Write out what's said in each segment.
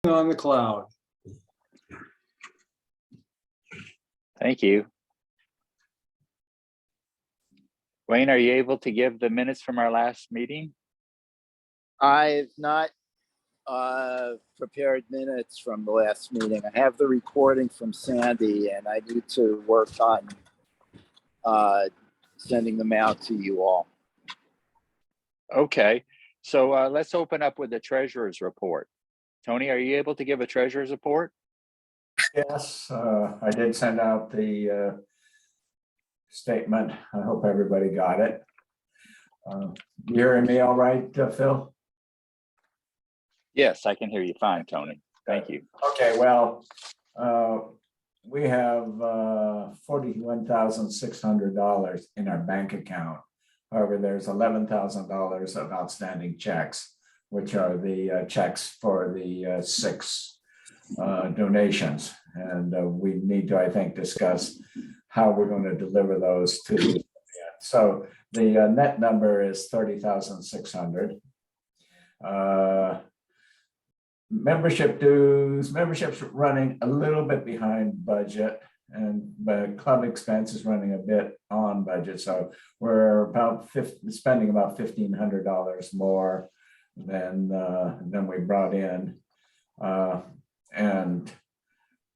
on the cloud. Thank you. Wayne, are you able to give the minutes from our last meeting? I've not prepared minutes from the last meeting. I have the recording from Sandy, and I need to work on sending them out to you all. Okay, so let's open up with the treasurer's report. Tony, are you able to give a treasurer's report? Yes, I did send out the statement. I hope everybody got it. You hearing me all right, Phil? Yes, I can hear you fine, Tony. Thank you. Okay, well, we have $41,600 in our bank account. However, there's $11,000 of outstanding checks, which are the checks for the 6 donations. And we need to, I think, discuss how we're going to deliver those to the. So the net number is $30,600. Membership dues, membership's running a little bit behind budget, and the club expense is running a bit on budget. So we're about spending about $1,500 more than we brought in. And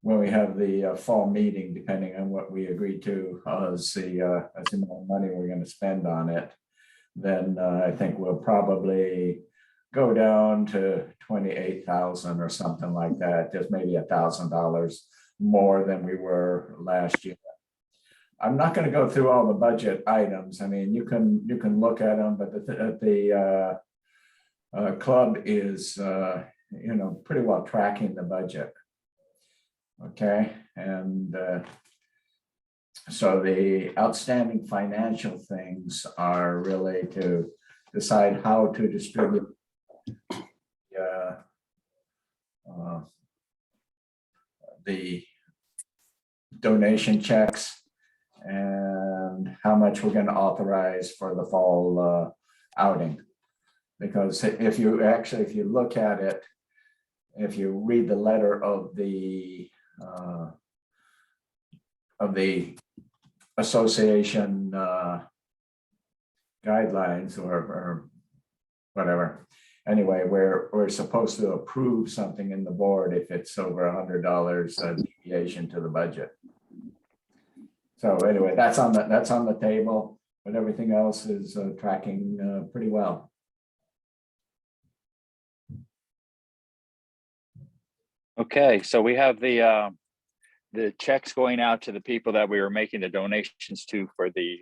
when we have the fall meeting, depending on what we agree to as the amount of money we're going to spend on it, then I think we'll probably go down to 28,000 or something like that, just maybe $1,000 more than we were last year. I'm not going to go through all the budget items. I mean, you can look at them, but the club is pretty well tracking the budget. Okay, and so the outstanding financial things are really to decide how to distribute the donation checks and how much we're going to authorize for the fall outing. Because if you look at it, if you read the letter of the association guidelines or whatever. Anyway, we're supposed to approve something in the board if it's over $100 deviation to the budget. So anyway, that's on the table, but everything else is tracking pretty well. Okay, so we have the checks going out to the people that we were making the donations to for the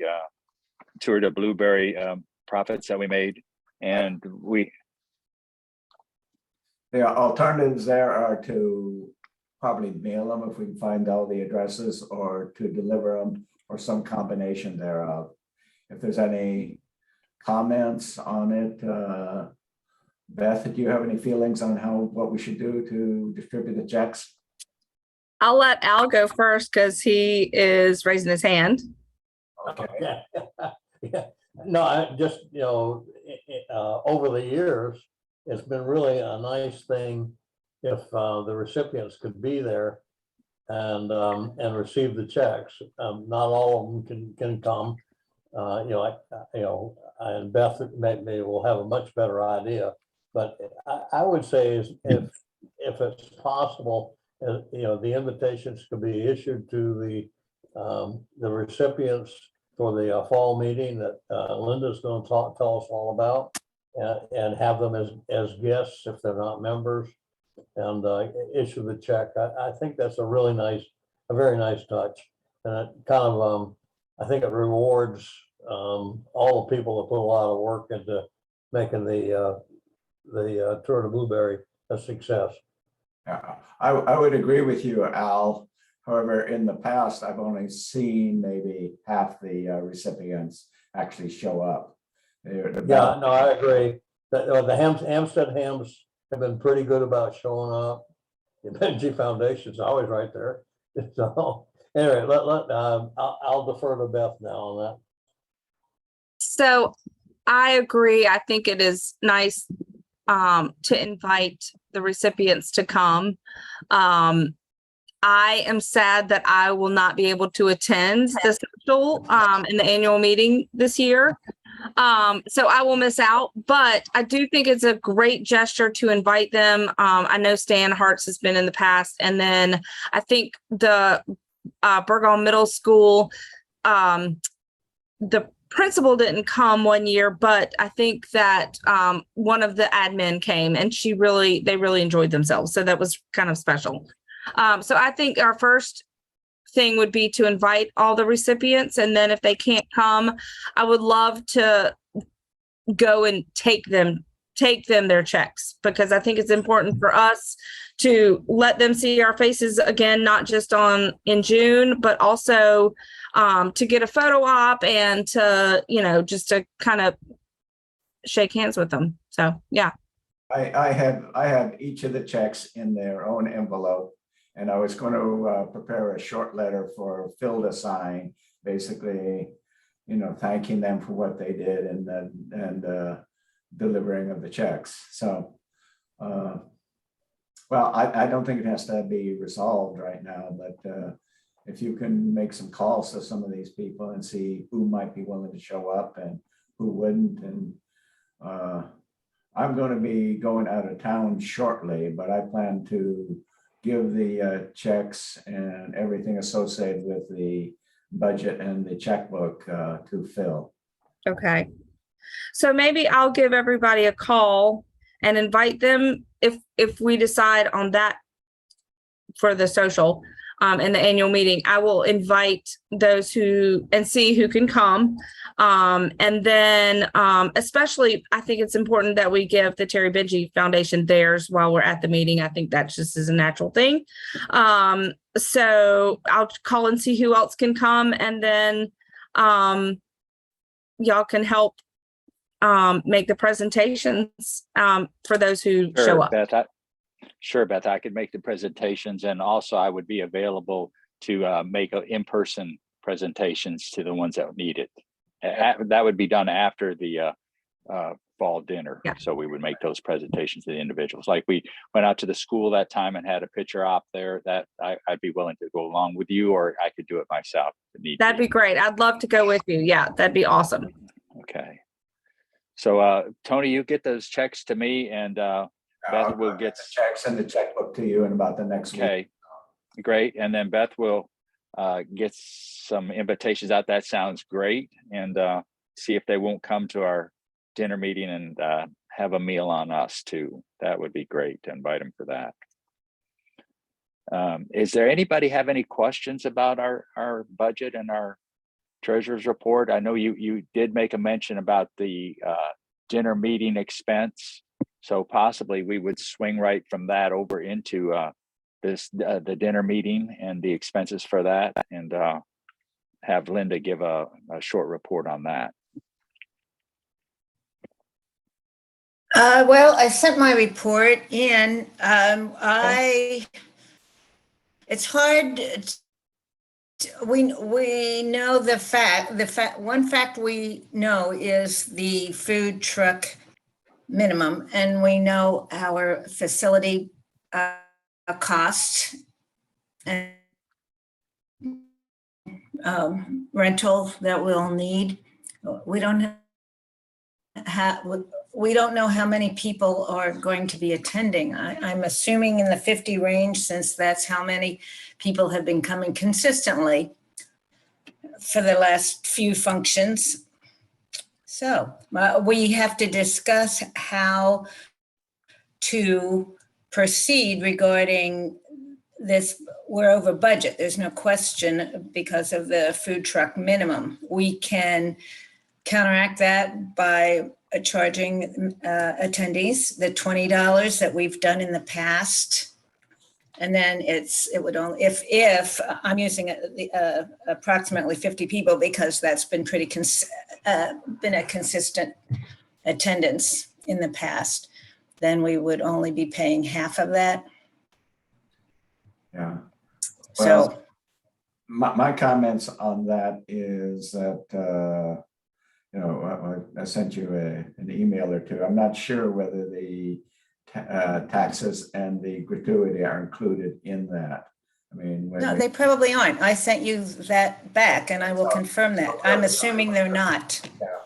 Tour de Blueberry profits that we made, and the alternatives there are to probably mail them if we can find all the addresses, or to deliver them, or some combination thereof. If there's any comments on it, Beth, do you have any feelings on what we should do to distribute the checks? I'll let Al go first because he is raising his hand. Okay. Yeah. No, I just, over the years, it's been really a nice thing if the recipients could be there and receive the checks. Not all of them can come. And Beth maybe will have a much better idea. But I would say is if it's possible, the invitations could be issued to the recipients for the fall meeting that Linda's going to tell us all about, and have them as guests if they're not members, and issue the check. I think that's a very nice touch, and it kind of I think it rewards all the people that put a lot of work into making the Tour de Blueberry a success. Yeah, I would agree with you, Al. However, in the past, I've only seen maybe half the recipients actually show up. Yeah, no, I agree. The Hampstead Hams have been pretty good about showing up. The Benji Foundation's always right there. So anyway, I'll defer to Beth now on that. So I agree. I think it is nice to invite the recipients to come. I am sad that I will not be able to attend the social in the annual meeting this year. So I will miss out, but I do think it's a great gesture to invite them. I know Stan Hartz has been in the past, and then I think the Burgon Middle School, the principal didn't come one year, but I think that one of the admin came, and they really enjoyed themselves. So that was kind of special. So I think our first thing would be to invite all the recipients, and then if they can't come, I would love to go and take them their checks, because I think it's important for us to let them see our faces again, not just in June, but also to get a photo op and to, just to kind of shake hands with them. So, yeah. I have each of the checks in their own envelope, and I was going to prepare a short letter for Phil to sign, basically, thanking them for what they did and delivering of the checks. So, well, I don't think it has to be resolved right now, but if you can make some calls to some of these people and see who might be willing to show up and who wouldn't. And I'm going to be going out of town shortly, but I plan to give the checks and everything associated with the budget and the checkbook to Phil. Okay. So maybe I'll give everybody a call and invite them if we decide on that for the social in the annual meeting. I will invite those and see who can come. And then especially, I think it's important that we give the Terry Benji Foundation theirs while we're at the meeting. I think that just is a natural thing. So I'll call and see who else can come, and then y'all can help make the presentations for those who show up. Beth, I could make the presentations, and also I would be available to make in-person presentations to the ones that need it. That would be done after the fall dinner. Yeah. So we would make those presentations to the individuals. Like we went out to the school that time and had a picture op there, that I'd be willing to go along with you, or I could do it myself. That'd be great. I'd love to go with you. Yeah, that'd be awesome. Okay. So Tony, you get those checks to me, and Beth will get the checks and the checkbook to you in about the next week. Okay, great. And then Beth will get some invitations out. That sounds great. And see if they won't come to our dinner meeting and have a meal on us too. That would be great to invite them for that. Is there anybody have any questions about our budget and our treasurer's report? I know you did make a mention about the dinner meeting expense. So possibly we would swing right from that over into the dinner meeting and the expenses for that, and have Linda give a short report on that. Well, I sent my report in. It's hard. We know the fact. One fact we know is the food truck minimum, and we know our facility cost and rental that we'll need. We don't know how many people are going to be attending. I'm assuming in the 50 range, since that's how many people have been coming consistently for the last few functions. So we have to discuss how to proceed regarding this. We're over budget, there's no question, because of the food truck minimum. We can counteract that by charging attendees the $20 that we've done in the past. And then it would only, if I'm using approximately 50 people, because that's been been a consistent attendance in the past, then we would only be paying half of that. Yeah. Well, So my comments on that is that, I sent you an email or two. I'm not sure whether the taxes and the gratuity are included in that. I mean, when No, we- they probably aren't. I sent you that back and I will confirm that. I'm assuming they're not.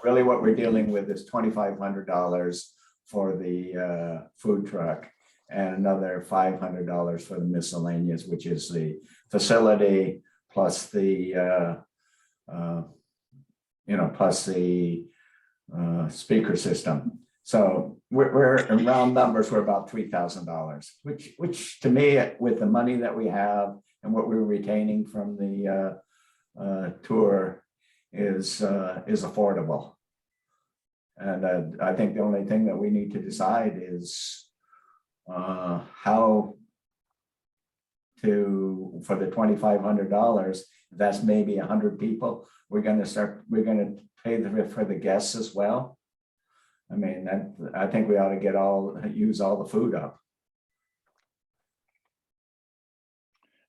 really what we're dealing with is $2,500 for the food truck and another $500 for the miscellaneous, which is the facility plus the plus the speaker system. So we're in round numbers, we're about $3,000, which to me, with the money that we have and what we're retaining from the tour is affordable. And I think the only thing that we need to decide is how to, for the $2,500, that's maybe 100 people. We're going to pay for the guests as well. I mean, I think we ought to use all the food up.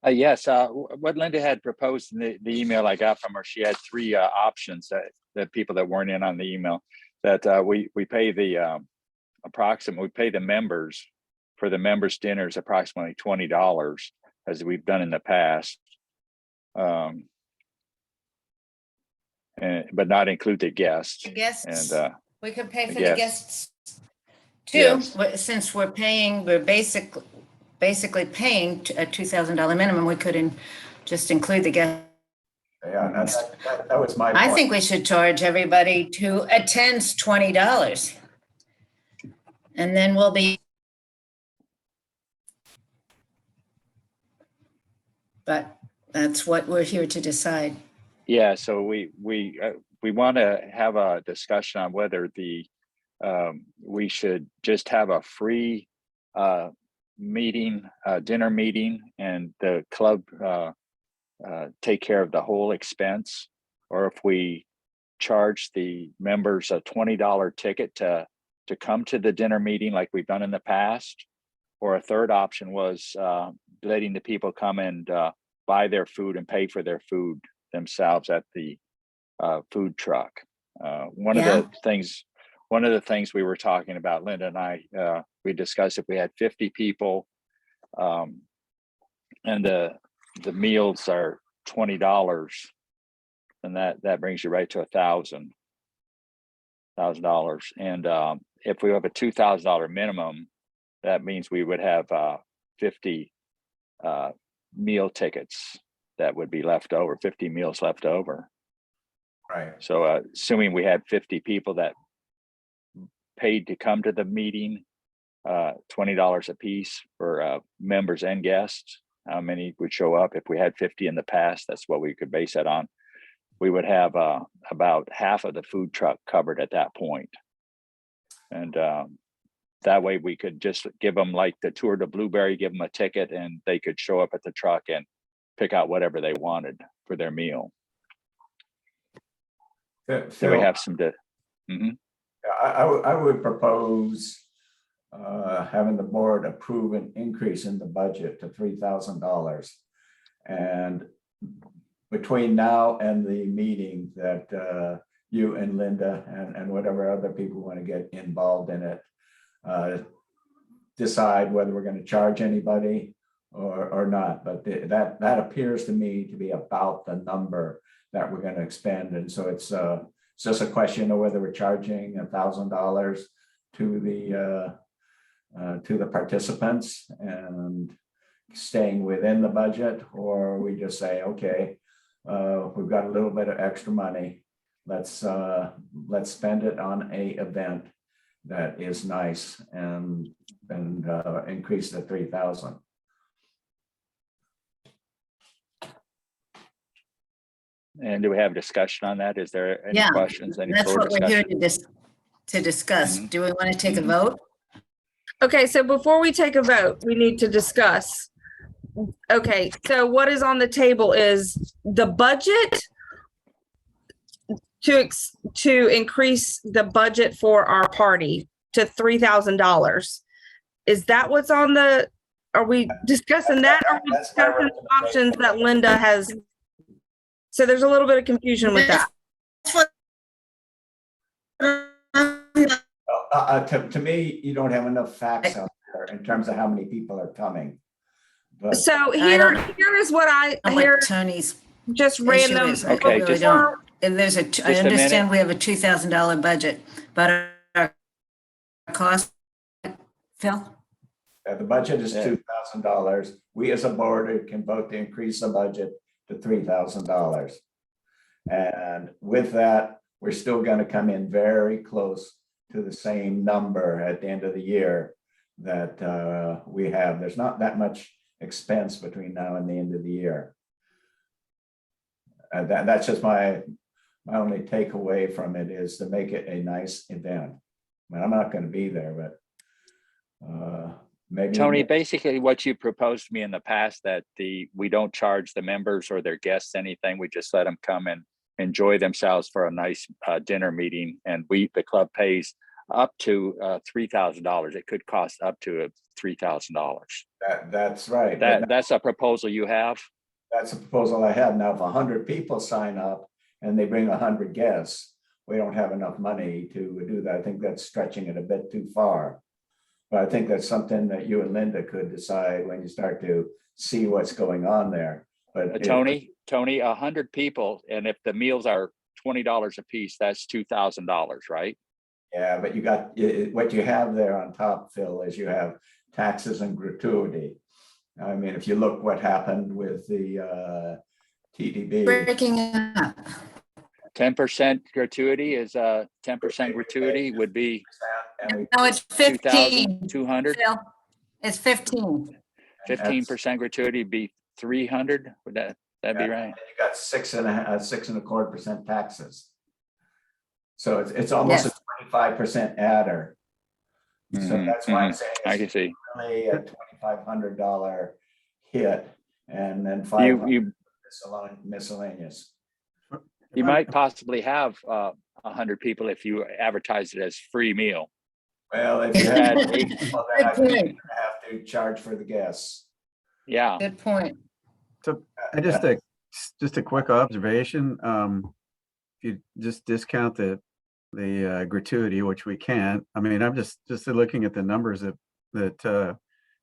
Yes, what Linda had proposed in the email I got from her, she had three options that people that weren't in on the email, that we pay the we pay the members for the members' dinners approximately $20, as we've done in the past, but not include the guests. The guests, And we could pay for the yes. guests too, Yes. since we're basically paying a $2,000 minimum. We could just include the guests. Yeah, that was my point. I think we should charge everybody who attends $20. And then we'll be. But that's what we're here to decide. Yeah, so we want to have a discussion on whether we should just have a free meeting, dinner meeting, and the club take care of the whole expense, or if we charge the members a $20 ticket to come to the dinner meeting like we've done in the past. Or a third option was letting the people come and buy their food and pay for their food themselves at the food truck. One of the things we were talking about, Linda and I, we discussed if we had 50 people, and the meals are $20, and that brings you right to $1,000. And if we have a $2,000 minimum, that means we would have 50 meal tickets that would be left over, 50 meals left over. Right. So assuming we had 50 people that paid to come to the meeting, $20 a piece for members and guests, how many would show up? If we had 50 in the past, that's what we could base that on. We would have about half of the food truck covered at that point. And that way we could just give them, like the Tour de Blueberry, give them a ticket and they could show up at the truck and pick out whatever they wanted for their meal. So we have some I would propose having the board approve an increase in the budget to $3,000. And between now and the meeting, that you and Linda and whatever other people want to get involved in it, decide whether we're going to charge anybody or not. But that appears to me to be about the number that we're going to expend. And so it's just a question of whether we're charging $1,000 to the participants and staying within the budget, or we just say, okay, we've got a little bit of extra money. Let's spend it on a event that is nice and increase the 3,000. And do we have discussion on that? Is there any questions? Any That's what we're here discussion? to discuss. Do we want to take a vote? Okay, so before we take a vote, we need to discuss. Okay, so what is on the table is the budget to increase the budget for our party to $3,000. Is that what's on the, are we discussing that, or are we discussing the options that Linda has? So there's a little bit of confusion with that. To me, you don't have enough facts out in terms of how many people are coming. But So I don't here is what I know here what Tony's just issue random. is. I Okay, really just- don't. And I a understand minute. we have a $2,000 budget, but our cost, Phil? the budget is Yeah. $2,000. We as a board can vote to increase the budget to $3,000. And with that, we're still going to come in very close to the same number at the end of the year that we have. There's not that much expense between now and the end of the year. That's just my only takeaway from it, is to make it a nice event. I mean, I'm not going to be there, but maybe. Tony, basically what you proposed to me in the past, that we don't charge the members or their guests anything. We just let them come and enjoy themselves for a nice dinner meeting. And the club pays up to $3,000. It could cost up to $3,000. That's right. But That's a proposal you have? that's a proposal I have. Now, if 100 people sign up and they bring 100 guests, we don't have enough money to do that. I think that's stretching it a bit too far. But I think that's something that you and Linda could decide when you start to see what's going on there. But Tony, 100 people, and if the meals are $20 a piece, that's $2,000, right? yeah, but you got what you have there on top, Phil, is you have taxes and gratuity. I mean, if you look what happened with the TDB. Breaking up. 10% gratuity is 10% gratuity would be And we, No, it's 15, 2,200. Phil. It's 15. 15% gratuity would be 300. Would that be right? You got 6.25% taxes. So it's almost Yes. a 25% adder. So Mhm, that's why I'm mhm. saying I it's can see. really a $2,500 hit, and then You $500 miscellaneous. you might possibly have 100 people if you advertise it as free meal. Well, if you Had had eight- people, then I Good think you're point. gonna have to charge for the guests. Yeah. Good point. I just a quick observation. If you just discount the gratuity, which we can't, I mean, I'm just looking at the numbers that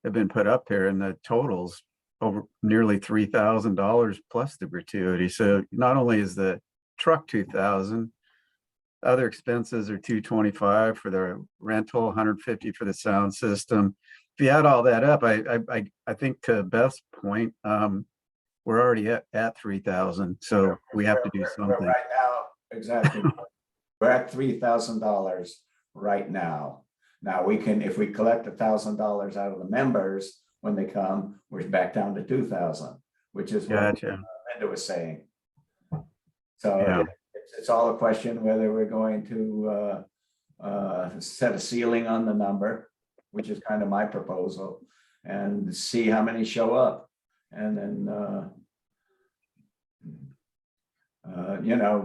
have been put up here, and the totals over nearly $3,000 plus the gratuity. So not only is the truck 2,000, other expenses are 225 for the rental, 150 for the sound system. If you add all that up, I think to Beth's point, we're already at 3,000, so we have to do We're something. right now, exactly. We're at $3,000 right now. Now we can, if we collect $1,000 out of the members when they come, we're back down to 2,000, which is what Gotcha. Linda was saying. So Yeah. it's all a question whether we're going to set a ceiling on the number, which is kind of my proposal, and see how many show up. And then,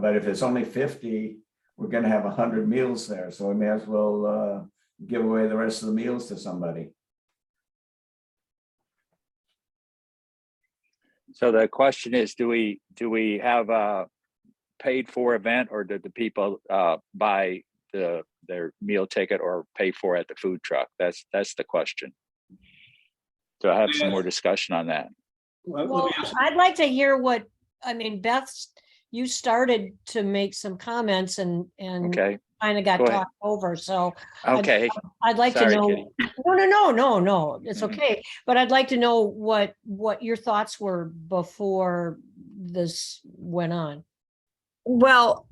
but if it's only 50, we're going to have 100 meals there. So we may as well give away the rest of the meals to somebody. So the question is, do we have a paid for event, or did the people buy their meal ticket or pay for it at the food truck? That's the question. So I have some more discussion on that. Well, I'd like to hear Beth, you started to make some comments and Okay. kind of got Go ahead. talked over, so Okay. I'd like to Sorry, know. Kitty. No, it's Mhm. okay. But I'd like to know what your thoughts were before this went on. Well,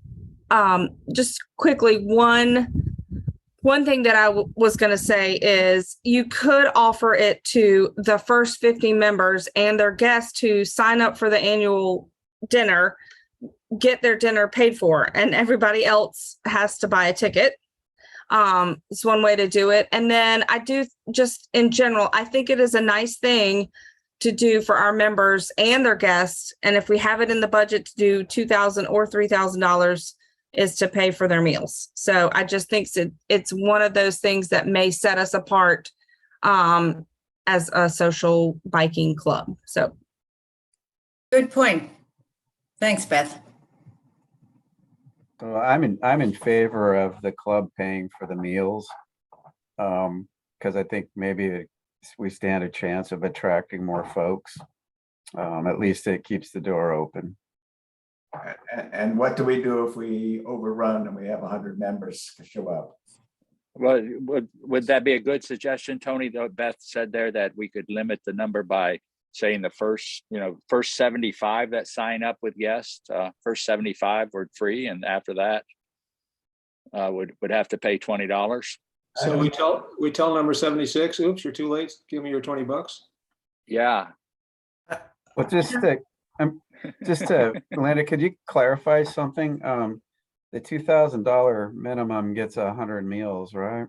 just quickly, one thing that I was going to say is you could offer it to the first 50 members and their guests to sign up for the annual dinner, get their dinner paid for, and everybody else has to buy a ticket. It's one way to do it. And then I do, just in general, I think it is a nice thing to do for our members and their guests. And if we have it in the budget to do $2,000 or $3,000, is to pay for their meals. So I just think it's one of those things that may set us apart as a social biking club. So Good point. Thanks, Beth. So I'm in favor of the club paying for the meals. Because because I think maybe we stand a chance of attracting more folks. At least it keeps the door open. And what do we do if we overrun and we have 100 members show up? Well, would that be a good suggestion, Tony? Though Beth said there that we could limit the number by saying the first 75 that sign up with guests, first 75 were free, and after that would have to pay $20. So we tell number 76, oops, you're too late. Give me your $20. Yeah. Well, just to Linda, could you clarify something? The $2,000 minimum gets 100 meals, right?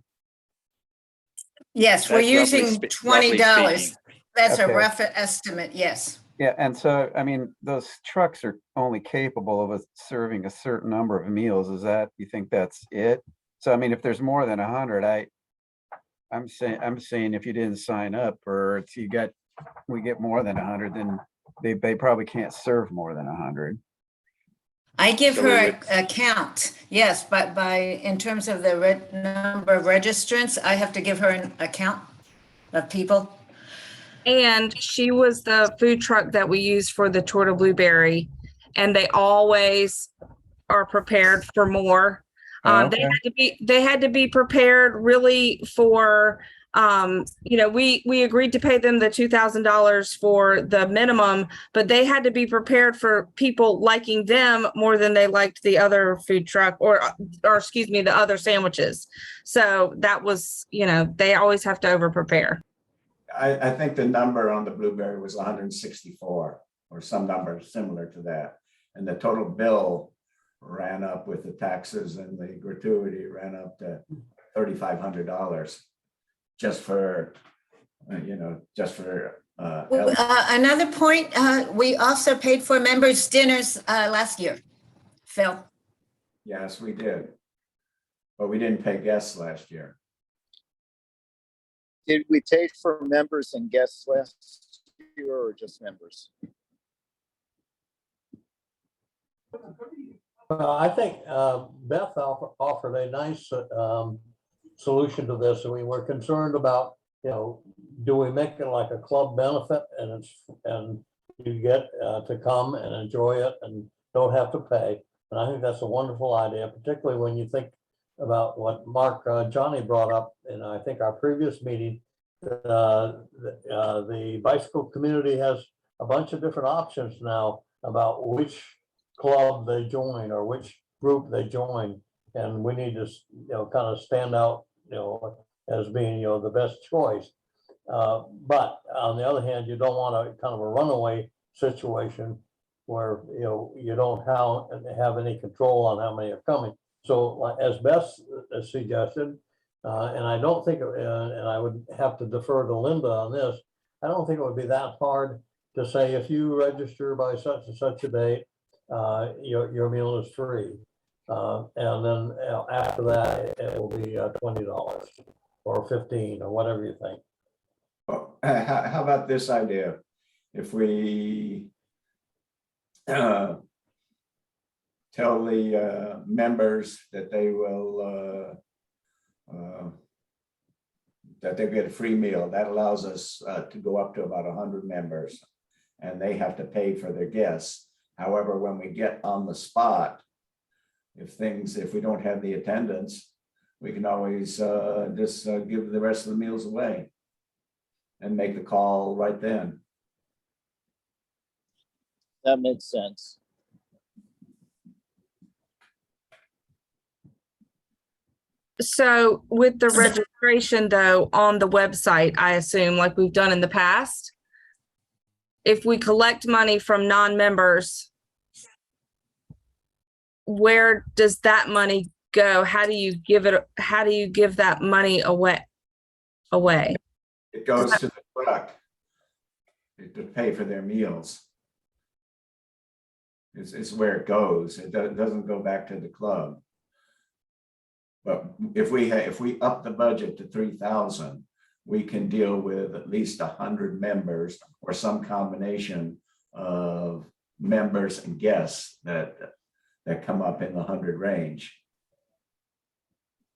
Yes, we're That's roughly using roughly $20. speaking. That's a Okay. rough estimate, yes. Yeah, and so, I mean, those trucks are only capable of serving a certain number of meals. You think that's it? So, I mean, if there's more than 100, I'm saying if you didn't sign up, or if we get more than 100, then they probably can't serve more than 100. I give So her we would- a count, yes, but in terms of the number of registrants, I have to give her a count of people. And she was the food truck that we used for the Tour de Blueberry, and they always are prepared for more. Okay. They had to be prepared really for, we agreed to pay them the $2,000 for the minimum, but they had to be prepared for people liking them more than they liked the other food truck or excuse me, the other sandwiches. So that was, they always have to over prepare. I think the number on the Blueberry was 164 or some number similar to that. And the total bill ran up with the taxes and the gratuity ran up to $3,500 just for, Another point, we also paid for members' dinners last year, Phil. Yes, we did. But we didn't pay guests last year. Did we take for members and guests last year or just members? I think Beth offered a nice solution to this. I mean, we're concerned about, do we make it like a club benefit and you get to come and enjoy it and don't have to pay. And I think that's a wonderful idea, particularly when you think about what Mark Johnny brought up in, I think, our previous meeting. The bicycle community has a bunch of different options now about which club they join or which group they join, and we need to kind of stand out as being the best choice. But on the other hand, you don't want a kind of a runaway situation where you don't have any control on how many are coming. So as Beth suggested, and I don't think, and I would have to defer to Linda on this, I don't think it would be that hard to say if you register by such and such a date, your meal is free. And then after that, it will be $20 or $15 or whatever you think. Well, how about this idea? If we tell the members that they will that they get a free meal, that allows us to go up to about 100 members, and they have to pay for their guests. However, when we get on the spot, if we don't have the attendance, we can always just give the rest of the meals away and make the call right then. That makes sense. So with the registration though, on the website, I assume like we've done in the past, if we collect money from non-members, where does that money go? How do you give that money away? It goes to the truck to pay for their meals. It's where it goes. It doesn't go back to the club. But if we up the budget to 3,000, we can deal with at least 100 members or some combination of members and guests that come up in the 100 range.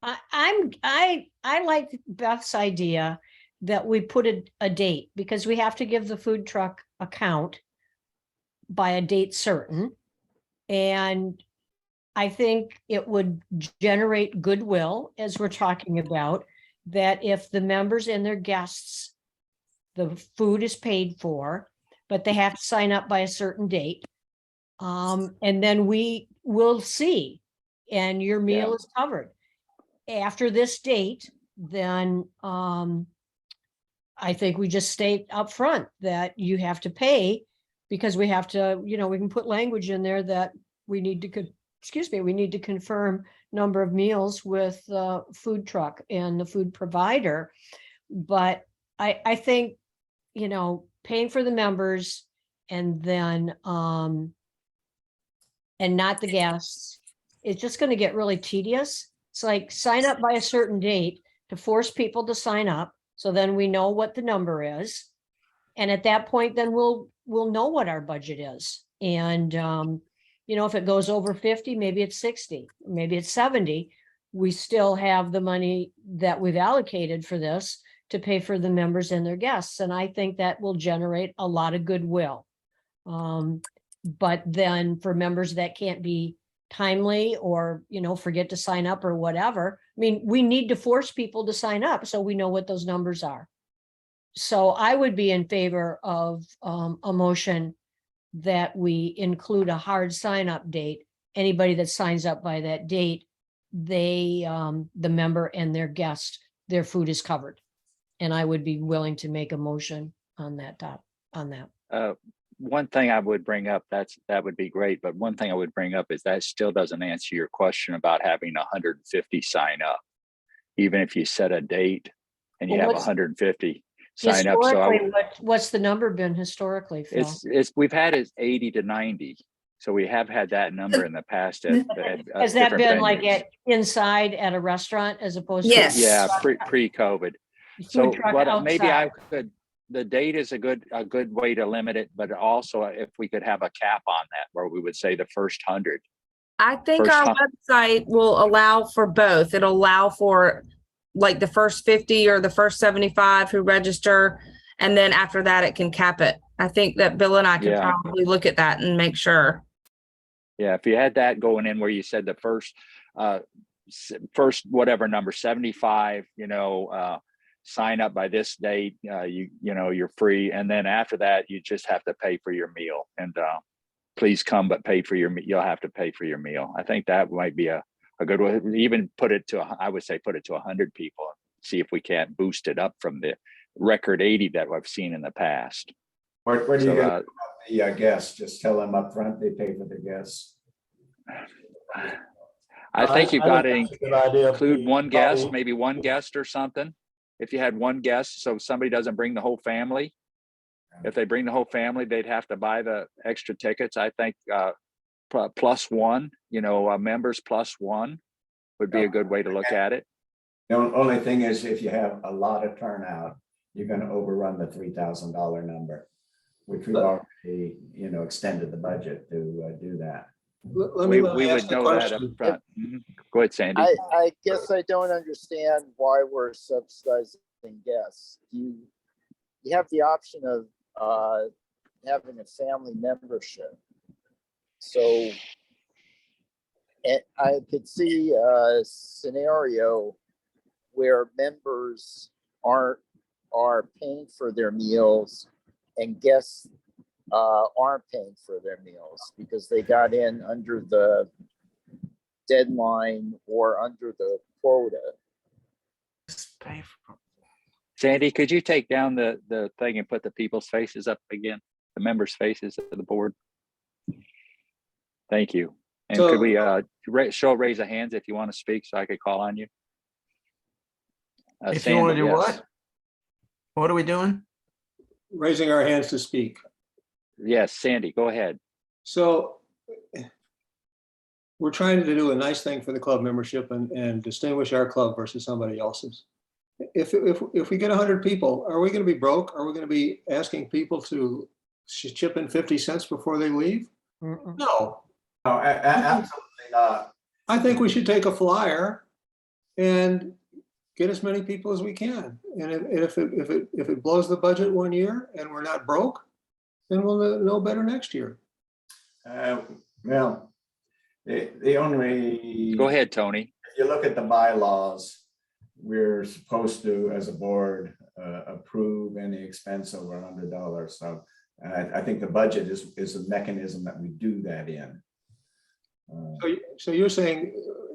I like Beth's idea that we put a date, because we have to give the food truck a count by a date certain. And I think it would generate goodwill, as we're talking about, that if the members and their guests, the food is paid for, but they have to sign up by a certain date. And then we will see, and your meal is covered. After this date, then I think we just state up front that you have to pay, because we have to, we can put language in there that we need to, we need to confirm number of meals with the food truck and the food provider. But I think, paying for the members and then, and not the guests, it's just going to get really tedious. It's like sign up by a certain date to force people to sign up. So then we know what the number is. And at that point, then we'll know what our budget is. And, if it goes over 50, maybe it's 60, maybe it's 70, we still have the money that we've allocated for this to pay for the members and their guests. And I think that will generate a lot of goodwill. But then for members that can't be timely or, forget to sign up or whatever, we need to force people to sign up so we know what those numbers are. So I would be in favor of a motion that we include a hard sign up date. Anybody that signs up by that date, the member and their guest, their food is covered. And I would be willing to make a motion on that One thing I would bring up, that would be great, but one thing I would bring up is that still doesn't answer your question about having 150 sign up. Even if you set a date and you have 150 sign up. So what's the number been historically, Phil? We've had it 80 to 90. So we have had that number in the past. Has that been venues. Like inside at a restaurant as opposed to? Yeah, pre-COVID. So maybe I could, the date is a good way to limit it, but also if we could have a cap on that where we would say the first 100. I think our website will allow for both. It'll allow for like the first 50 or the first 75 who register. And then after that, it can cap it. I think that Bill and I could probably look at that and make sure. Yeah, if you had that going in where you said the first whatever number, 75, sign up by this date, you're free. And then after that, you just have to pay for your meal. And please come, but you'll have to pay for your meal. I think that might be a good way. Even put it to 100 people. See if we can't boost it up from the record 80 that I've seen in the past. What do you get the guests? Just tell them up front they pay for the guests. I think you've got to include one guest, maybe one guest or something. If you had one guest, so somebody doesn't bring the whole family. If they bring the whole family, they'd have to buy the extra tickets. I think plus one, members plus one would be a good way to look at it. The only thing is if you have a lot of turnout, you're going to overrun the $3,000 number, which we've already, extended the budget to do that. We would know that up front. Mm-hmm. Go ahead, Sandy. I guess I don't understand why we're subsidizing guests. You have the option of having a family membership. So I could see a scenario where members are paying for their meals and guests aren't paying for their meals because they got in under the deadline or under the quota. Sandy, could you take down the thing and put the people's faces up again, the members' faces of the board? Thank you. And could we raise of hands if you want to speak so I could call on you? If Sandy, you want to do what? What are we doing? Raising our hands to speak. Yes, Sandy, go ahead. So we're trying to do a nice thing for the club membership and distinguish our club versus somebody else's. If we get 100 people, are we going to be broke? Are we going to be asking people to chip in 50 cents before they leave? No. No, absolutely not. I think we should take a flyer and get as many people as we can. And if it blows the budget one year and we're not broke, then we'll know better next year. Well, the only. Go ahead, Tony. If you look at the bylaws, we're supposed to, as a board, approve any expense over $100. So I think the budget is a mechanism that we do that in. So you're saying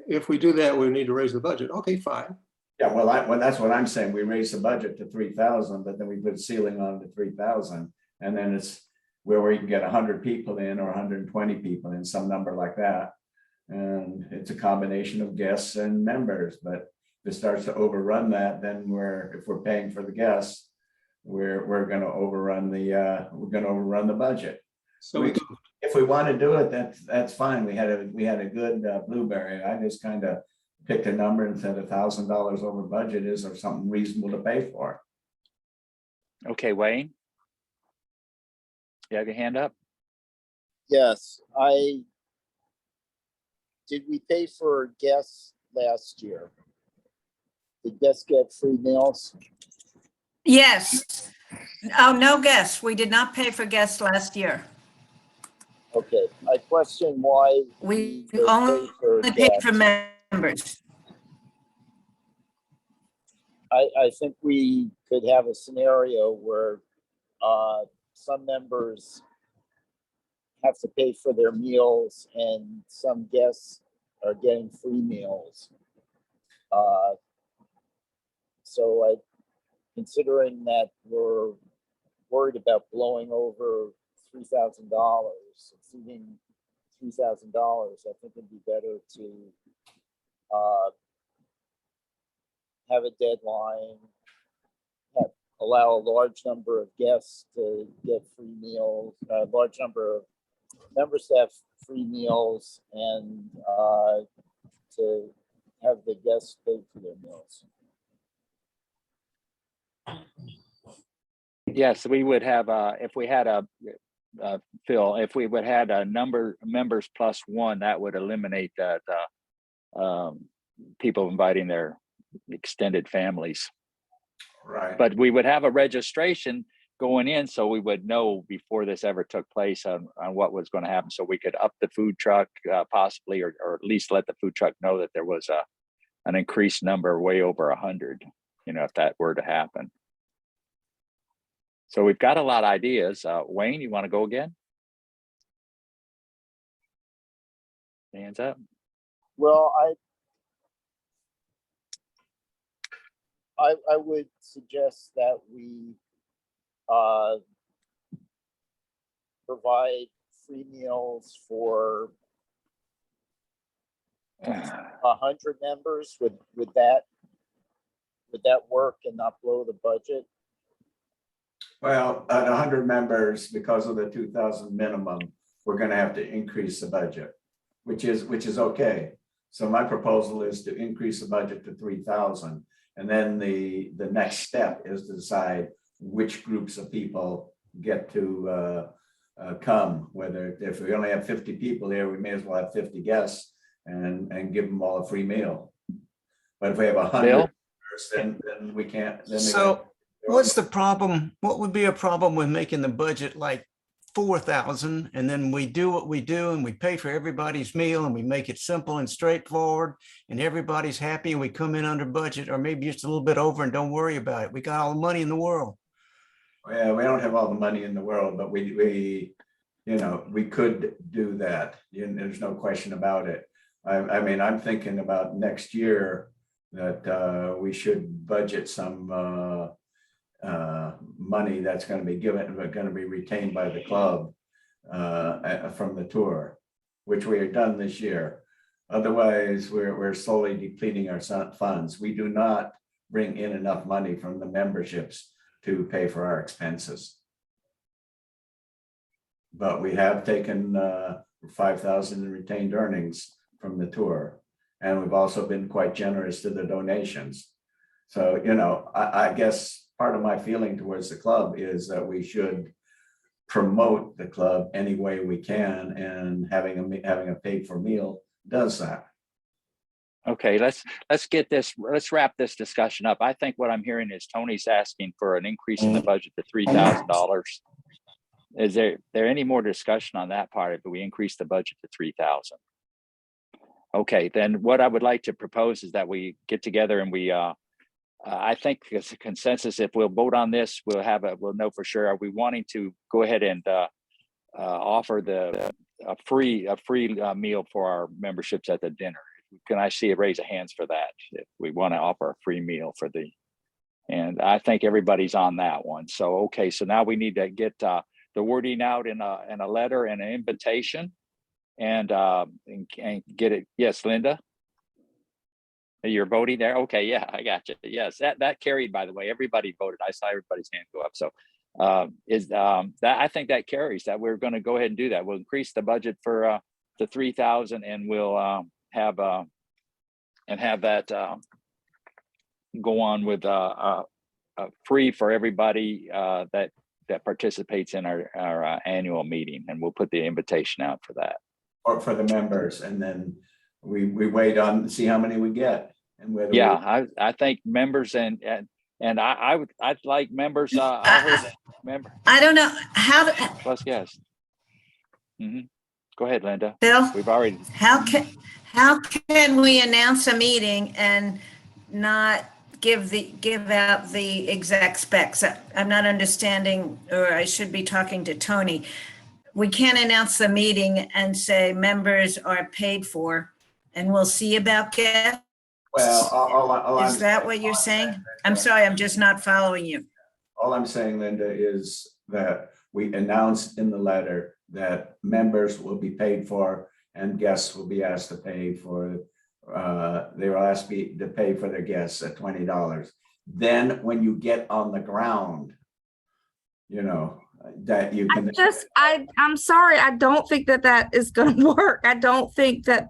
if we do that, we need to raise the budget. Okay, fine. Yeah, well, that's what I'm saying. We raise the budget to 3,000, but then we put a ceiling on to 3,000, and then it's where we can get 100 people in or 120 people in, some number like that. And it's a combination of guests and members, but if it starts to overrun that, then if we're paying for the guests, we're going to overrun the budget. So if we want to do it, that's fine. We had a good blueberry. I just kind of picked a number and said $1,000 over budget is or something reasonable to pay for. Okay, Wayne. You have your hand up? Yes, did we pay for guests last year? Did guests get free meals? Yes. Oh, no guests. We did not pay for guests last year. Okay, I question why We didn't only pay paid guests. for members. I think we could have a scenario where some members have to pay for their meals and some guests are getting free meals. So considering that we're worried about blowing over $3,000, exceeding $3,000, I think it'd be better to have a deadline, allow a large number of guests to get free meals, a large number of members to have free meals, and to have the guests pay for their meals. Yes, we would have, if we had Phil, if we would had a number of members plus one, that would eliminate that people inviting their extended families. Right. But we would have a registration going in, so we would know before this ever took place on what was going to happen, so we could up the food truck possibly, or at least let the food truck know that there was an increased number way over 100, if that were to happen. So we've got a lot of ideas. Wayne, you want to go again? Hands up. Well, I would suggest that we provide free meals for 100 members. Would that work and not blow the budget? Well, at 100 members, because of the 2,000 minimum, we're going to have to increase the budget, which is okay. So my proposal is to increase the budget to 3,000, and then the next step is to decide which groups of people get to come. Whether if we only have 50 people here, we may as well have 50 guests and give them all a free meal. But if we have 100, then we can't. Then So what's the problem? What would be a problem with making the budget like 4,000, and then we do what we do and we pay for everybody's meal and we make it simple and straightforward and everybody's happy and we come in under budget, or maybe just a little bit over, and don't worry about it. We got all the money in the world. Yeah, we don't have all the money in the world, but we could do that. There's no question about it. I mean, I'm thinking about next year that we should budget some money that's going to be retained by the club from the tour, which we have done this year. Otherwise, we're slowly depleting our funds. We do not bring in enough money from the memberships to pay for our expenses. But we have taken 5,000 in retained earnings from the tour, and we've also been quite generous to the donations. So, I guess part of my feeling towards the club is that we should promote the club any way we can, and having a paid for meal does that. Okay, let's get this, let's wrap this discussion up. I think what I'm hearing is Tony's asking for an increase in the budget to $3,000. Is there any more discussion on that part if we increase the budget to 3,000? Okay, then what I would like to propose is that we get together and we I think it's a consensus. If we'll vote on this, we'll know for sure. Are we wanting to go ahead and offer a free meal for our memberships at the dinner? Can I see a raise of hands for that? If we want to offer a free meal and I think everybody's on that one. So, okay, so now we need to get the wording out in a letter and an invitation and get it. Yes, Linda? You're voting there? Okay, yeah, I got you. Yes, that carried, by the way. Everybody voted. I saw everybody's hand go up. So that I think that carries, that we're going to go ahead and do that. We'll increase the budget for the 3,000 and we'll have that go on with free for everybody that participates in our annual meeting, and we'll put the invitation out for that. Or for the members, and then we wait on to see how many we get and whether. Yeah, I think members and I'd like members. I heard member. I don't know how to, Plus, yes. Go ahead, Linda. Bill, We've already. how can we announce a meeting and not give out the exact specs? I'm not understanding, or I should be talking to Tony. We can't announce the meeting and say members are paid for and we'll see about guests. Well, is that what you're saying? I'm sorry, I'm just not following you. All I'm saying, Linda, is that we announced in the letter that members will be paid for and guests will be asked to pay for, they will ask me to pay for their guests at $20. Then when you get on the ground, that you can. I'm sorry, I don't think that is going to work. I don't think that's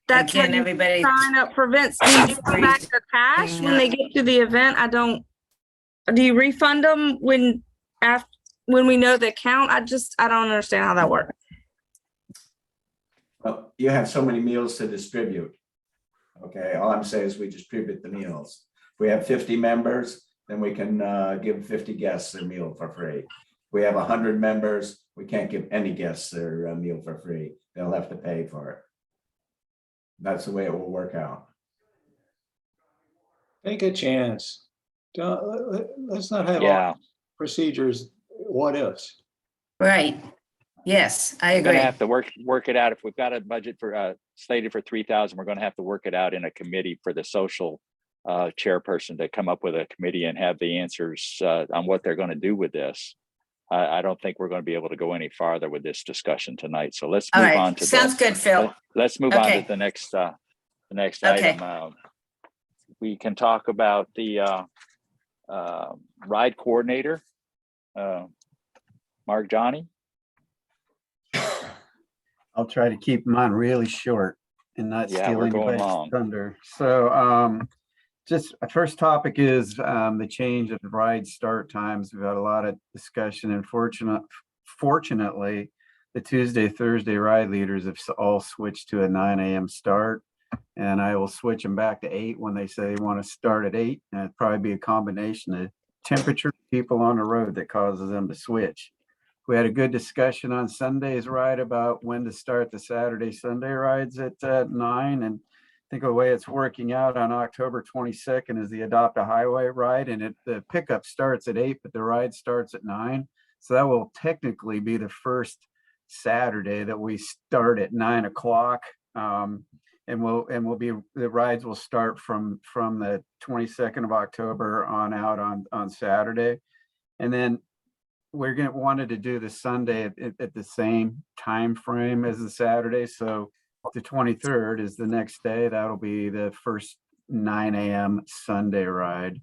Again, when everybody sign up for events. Do you come back to cash when they get to the event? Do you refund them when we know the count? I don't understand how that works. Well, you have so many meals to distribute. Okay, all I'm saying is we distribute the meals. If we have 50 members, then we can give 50 guests their meal for free. If we have 100 members, we can't give any guests their meal for free. They'll have to pay for it. That's the way it will work out. Take a chance. Let's not have Yeah. procedures, what ifs. Right. Yes, I We're agree. gonna have to work it out. If we've got a budget for slated for 3,000, we're gonna have to work it out in a committee for the social chairperson to come up with a committee and have the answers on what they're going to do with this. I don't think we're going to be able to go any farther with this discussion tonight. So let's move on to sounds good, Phil. Let's move on Okay. to the next Okay. item. We can talk about the ride coordinator, Mark Johnny. I'll try to keep mine really short and not steal we're going anybody's long. thunder. So just our first topic is the change of the ride start times. We've had a lot of discussion, and fortunately, the Tuesday, Thursday ride leaders have all switched to a 9 a.m. start, and I will switch them back to 8 when they say they want to start at 8. And it'd probably be a combination of temperature, people on the road that causes them to switch. We had a good discussion on Sunday's ride about when to start the Saturday, Sunday rides at 9. And I think the way it's working out on October 22nd is the Adopt a Highway ride, and the pickup starts at 8, but the ride starts at 9. So that will technically be the first Saturday that we start at 9 o'clock. And the rides will start from the 22nd of October on out on Saturday. And then we're wanted to do the Sunday at the same time frame as the Saturday. So the 23rd is the next day. That'll be the first 9 a.m. Sunday ride.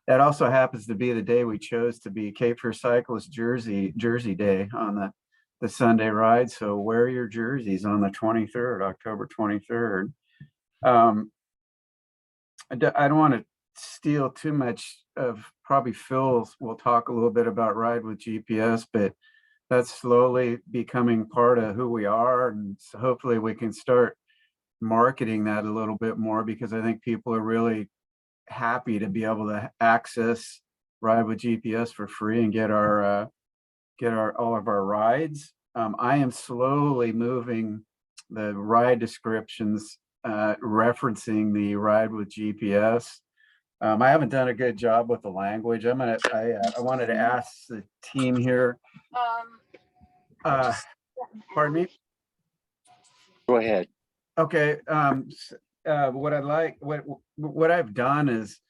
That also happens to be the day we chose to be Fear Cyclists Jersey Day on the Sunday ride. So wear your jerseys on the 23rd, October 23rd. I don't want to steal too much of probably Phil's. We'll talk a little bit about Ride with GPS, but that's slowly becoming part of who we are. And so hopefully we can start marketing that a little bit more, because I think people are really happy to be able to access Ride with GPS for free and get our all of our rides. I am slowly moving the ride descriptions referencing the Ride with GPS. I haven't done a good job with the language. I wanted to ask the team here. Pardon me? Go ahead. Okay. What I've done is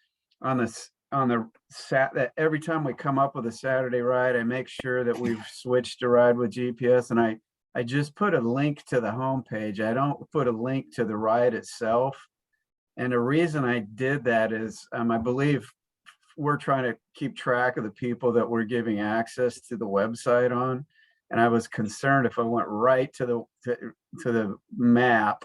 that every time we come up with a Saturday ride, I make sure that we've switched to Ride with GPS, and I just put a link to the homepage. I don't put a link to the ride itself. And the reason I did that is I believe we're trying to keep track of the people that we're giving access to the website on. And I was concerned if I went right to the map,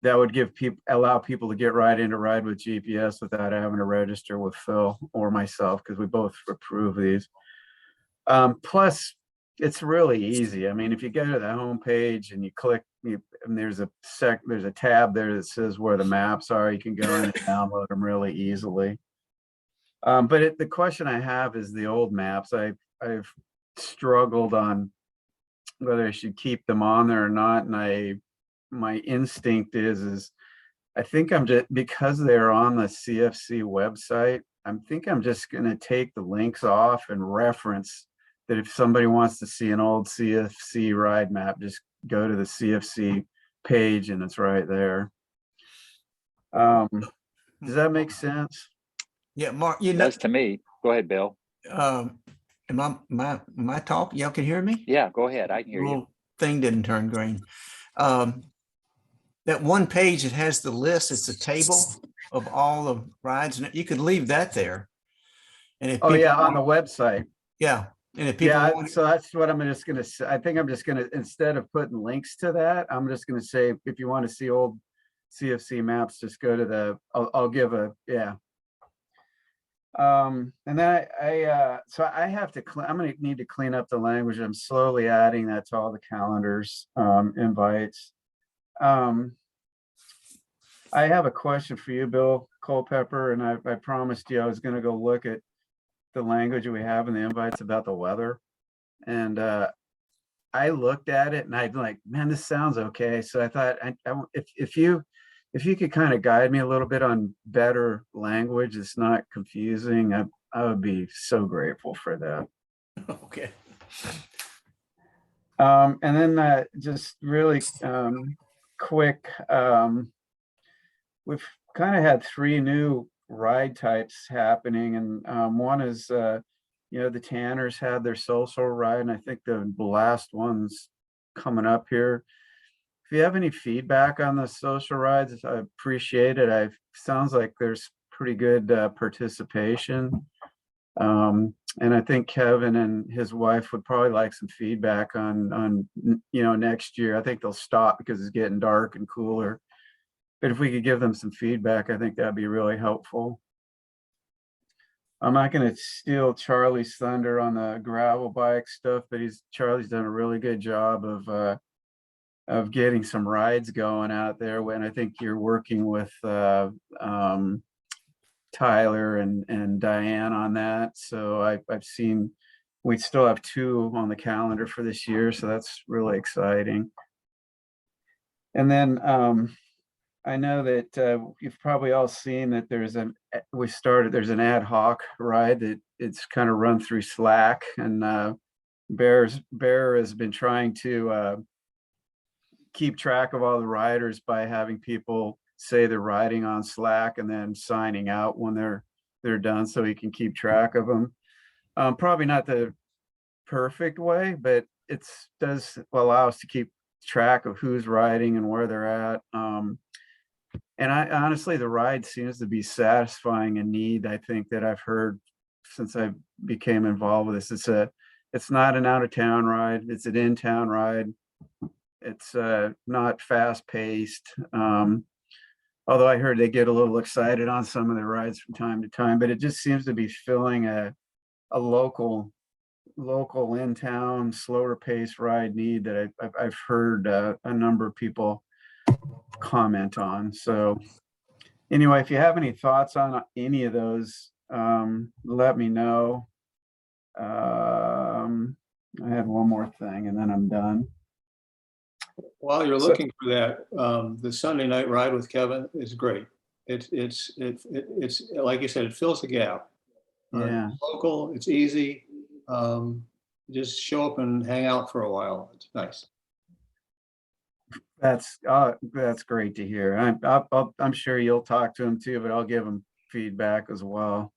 that would allow people to get right into Ride with GPS without having to register with Phil or myself, because we both approve these. Plus, it's really easy. I mean, if you go to the homepage and you click, and there's a tab there that says where the maps are. You can go in and download them really easily. But the question I have is the old maps. I've struggled on whether I should keep them on there or not, and my instinct is I think I'm just, because they're on the CFC website, I'm just going to take the links off and reference that if somebody wants to see an old CFC ride map, just go to the CFC page and it's right there. Does that make sense? Yeah, Mark, It does to me. Go ahead, Bill. am I talking? Y'all can hear me? Yeah, go ahead. I can hear you. Little thing didn't turn green. That one page that has the list, it's a table of all the rides, and you could leave that there. And if Oh yeah, people on the website. yeah, and if people want, So that's what I'm just gonna say. I think I'm just gonna, instead of putting links to that, I'm just gonna say, if you want to see old CFC maps, just go to I'll give a, yeah. And then so I have to I'm gonna need to clean up the language. I'm slowly adding that to all the calendars, invites. I have a question for you, Bill Culpepper, and I promised you I was gonna go look at the language we have in the invites about the weather. And I looked at it and I'm like, man, this sounds okay. So I thought, if you could kind of guide me a little bit on better language, it's not confusing, I would be so grateful for that. okay. And then just really quick, we've kind of had 3 new ride types happening, and one is the Tanners had their social ride, and I think the last one's coming up here. If you have any feedback on the social rides, I appreciate it. Sounds like there's pretty good participation, and I think Kevin and his wife would probably like some feedback on next year. I think they'll stop because it's getting dark and cooler. But if we could give them some feedback, I think that'd be really helpful. I'm not going to steal Charlie's thunder on the gravel bike stuff, but Charlie's done a really good job of getting some rides going out there. When I think you're working with Tyler and Diane on that. So I've seen, we still have 2 on the calendar for this year, so that's really exciting. And then I know that you've probably all seen that there's an ad hoc ride that it's kind of run through Slack, and Bear has been trying to keep track of all the riders by having people say they're riding on Slack and then signing out when they're done, so he can keep track of them. Probably not the perfect way, but it does allow us to keep track of who's riding and where they're at. And I honestly, the ride seems to be satisfying a need, I think, that I've heard since I became involved with this. It's not an out of town ride. It's an in-town ride. It's not fast paced. Although I heard they get a little excited on some of the rides from time to time, but it just seems to be filling a local in town, slower pace ride need that I've heard a number of people comment on. So anyway, if you have any thoughts on any of those, let me know. I had one more thing and then I'm done. While you're So- looking for that, the Sunday night ride with Kevin is great. It's like you said, it fills the gap. Yeah. It's local, it's easy. Just show up and hang out for a while. It's nice. That's great to hear. I'm sure you'll talk to him too, but I'll give him feedback as well.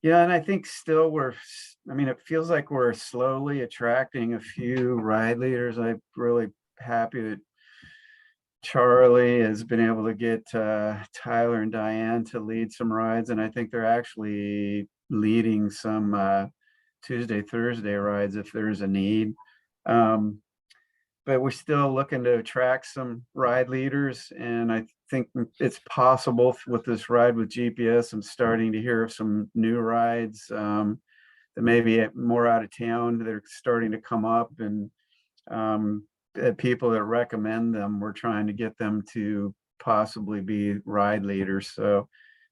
Yeah, and I think still it feels like we're slowly attracting a few ride leaders. I'm really happy that Charlie has been able to get Tyler and Diane to lead some rides, and I think they're actually leading some Tuesday, Thursday rides if there's a need. But we're still looking to attract some ride leaders, and I think it's possible with this ride with GPS. I'm starting to hear of some new rides that may be more out of town that are starting to come up, and people that recommend them, we're trying to get them to possibly be ride leaders. So,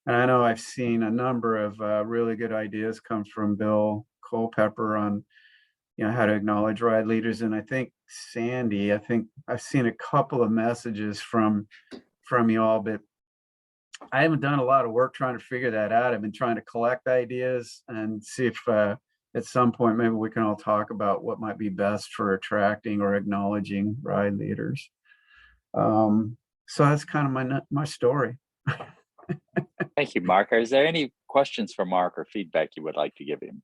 and I know I've seen a number of really good ideas come from Bill Culpepper on how to acknowledge ride leaders. And I think Sandy, I've seen a couple of messages from y'all, but I haven't done a lot of work trying to figure that out. I've been trying to collect ideas and see if at some point maybe we can all talk about what might be best for attracting or acknowledging ride leaders. So that's kind of my story. Thank you, Mark. Is there any questions for Mark or feedback you would like to give him?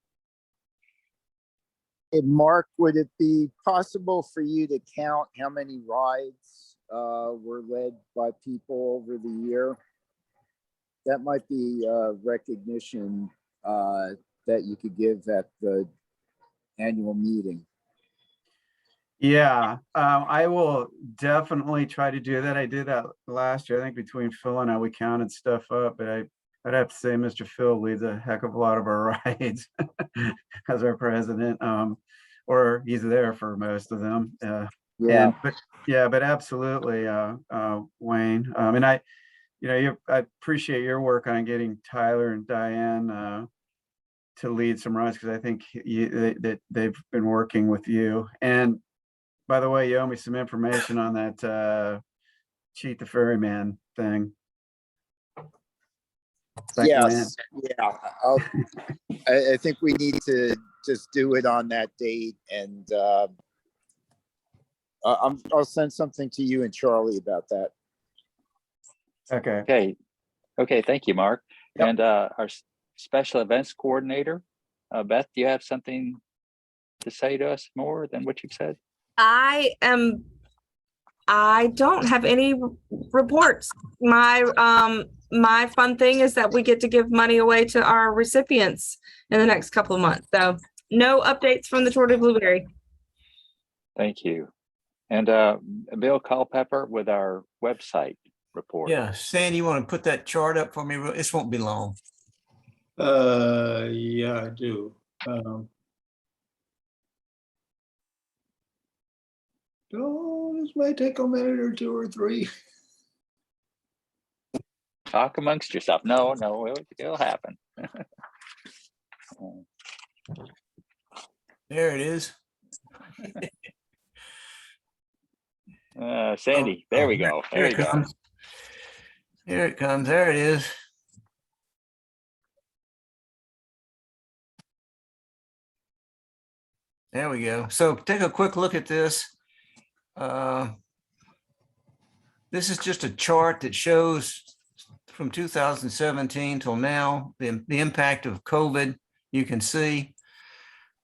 Hey, Mark, would it be possible for you to count how many rides were led by people over the year? That might be recognition that you could give at the annual meeting. Yeah, I will definitely try to do that. I did that last year. I think between Phil and I, we counted stuff up, but I'd have to say Mr. Phil leads a heck of a lot of our rides as our president, or he's there for most of them. Yeah. But absolutely, Wayne. And I appreciate your work on getting Tyler and Diane to lead some rides, because I think that they've been working with you. And by the way, you owe me some information on that Cheat the Ferryman thing. Yes. Yeah. I think we need to just do it on that date, and I'll send something to you and Charlie about that. Okay. Okay. Thank you, Mark. Yep. And our special events coordinator, Beth, do you have something to say to us more than what you've said? I don't have any reports. My fun thing is that we get to give money away to our recipients in the next couple of months. So no updates from the Tour de Blueberry. Thank you. And Bill Culpepper with our website report. Yeah, Sandy, you want to put that chart up for me? This won't be long. Yeah, I do. Oh, this might take a minute or two or three. Talk amongst yourself. No, it'll happen. There it is. Sandy, there we go. There you go. Comes. Here it comes. There it is. There we go. So take a quick look at this. This is just a chart that shows from 2017 till now, the impact of COVID, you can see.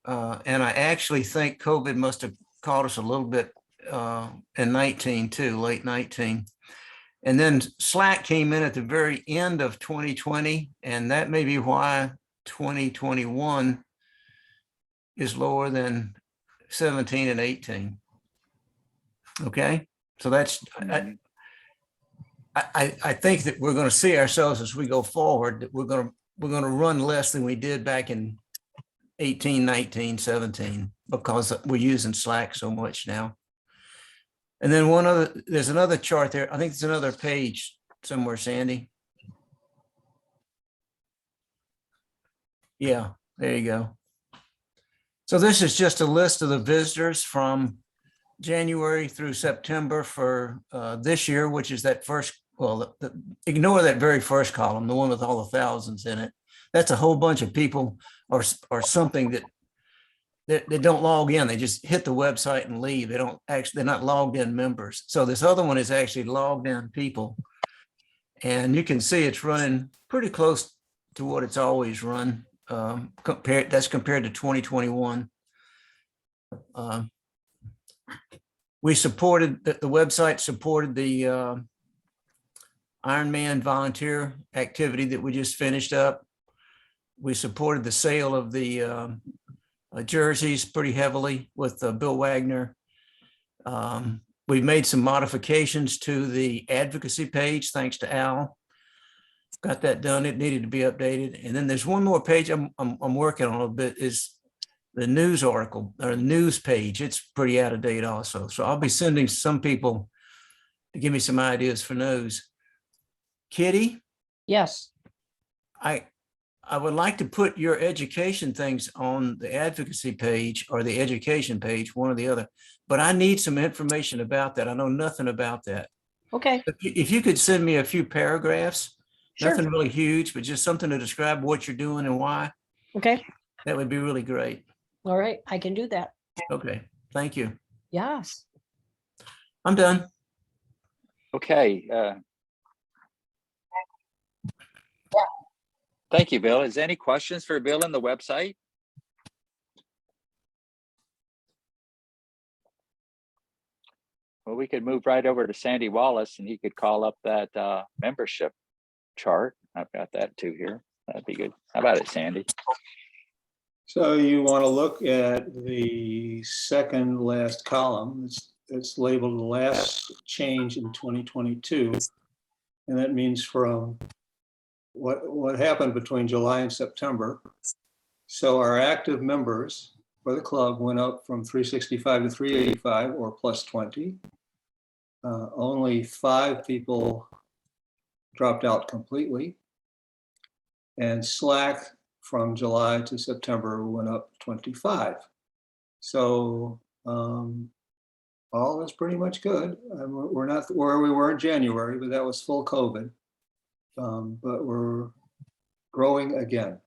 And I actually think COVID must have caught us a little bit in 19 too, late 19. And then Slack came in at the very end of 2020, and that may be why 2021 is lower than 17 and 18. Okay, so that's, I think that we're going to see ourselves as we go forward, that we're going to run less than we did back in 18, 19, 17, because we're using Slack so much now. And then there's another chart there. I think there's another page somewhere, Sandy. Yeah, there you go. So this is just a list of the visitors from January through September for this year, which is that first, well, ignore that very first column, the one with all the thousands in it. That's a whole bunch of people or something that they don't log in. They just hit the website and leave. They don't actually, they're not logged in members. So this other one is actually logged in people. And you can see it's running pretty close to what it's always run. That's compared to 2021. We supported, the website supported the Ironman volunteer activity that we just finished up. We supported the sale of the jerseys pretty heavily with Bill Wagner. We made some modifications to the advocacy page, thanks to Al. Got that done. It needed to be updated. And then there's one more page I'm working on a bit, is the news article or news page. It's pretty out of date also. So I'll be sending some people to give me some ideas for news. Kitty, Yes. I would like to put your education things on the advocacy page or the education page, one or the other, but I need some information about that. I know nothing about that. Okay. If you could send me a few paragraphs, Sure. nothing really huge, but just something to describe what you're doing and why, Okay. that would be really great. All right. I can do that. Okay, thank you. Yes. I'm done. Okay. Thank you, Bill. Is there any questions for Bill on the website? Well, we could move right over to Sandy Wallace and he could call up that membership chart. I've got that too here. That'd be good. How about it, Sandy? So you want to look at the second last column. It's labeled the last change in 2022. And that means from what happened between July and September. So our active members for the club went up from 365 to 385, or plus 20. Only 5 people dropped out completely. And Slack from July to September went up 25. So all is pretty much good. We're not where we were in January, but that was full COVID. But we're growing again.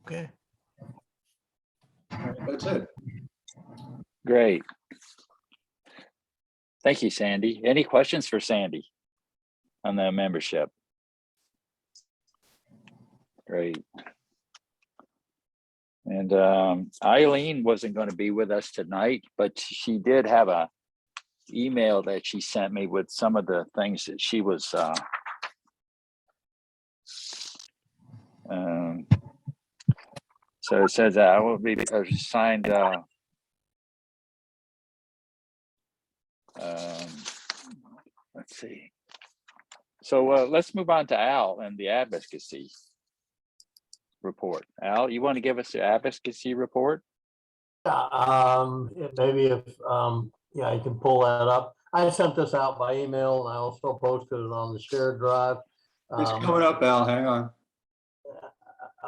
Okay. That's it. Great. Thank you, Sandy. Any questions for Sandy on the membership? Great. And Eileen wasn't going to be with us tonight, but she did have a email that she sent me with some of the things that she was so it says I will be signed let's see. So let's move on to Al and the advocacy report. Al, you want to give us the advocacy report? Maybe if yeah, you can pull that up. I sent this out by email and I also posted it on the shared drive. It's coming up, Al. Hang on.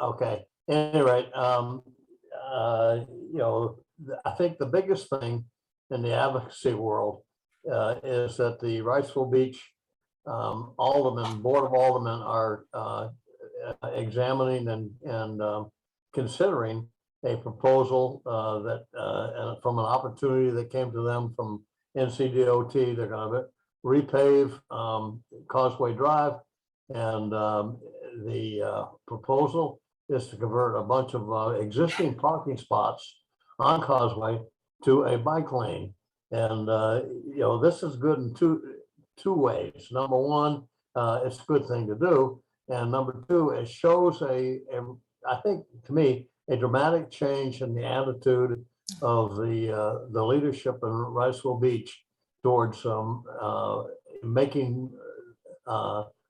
Okay. Anyway, you know, I think the biggest thing in the advocacy world is that the Riceville Beach Aldermen, Board of Aldermen are examining and considering a proposal that from an opportunity that came to them from NCDOT. They're going to repave Causeway Drive, and the proposal is to convert a bunch of existing parking spots on Causeway to a bike lane. And you know, this is good in two ways. Number one, it's a good thing to do, and number two, it shows I think, to me, a dramatic change in the attitude of the leadership in Riceville Beach towards making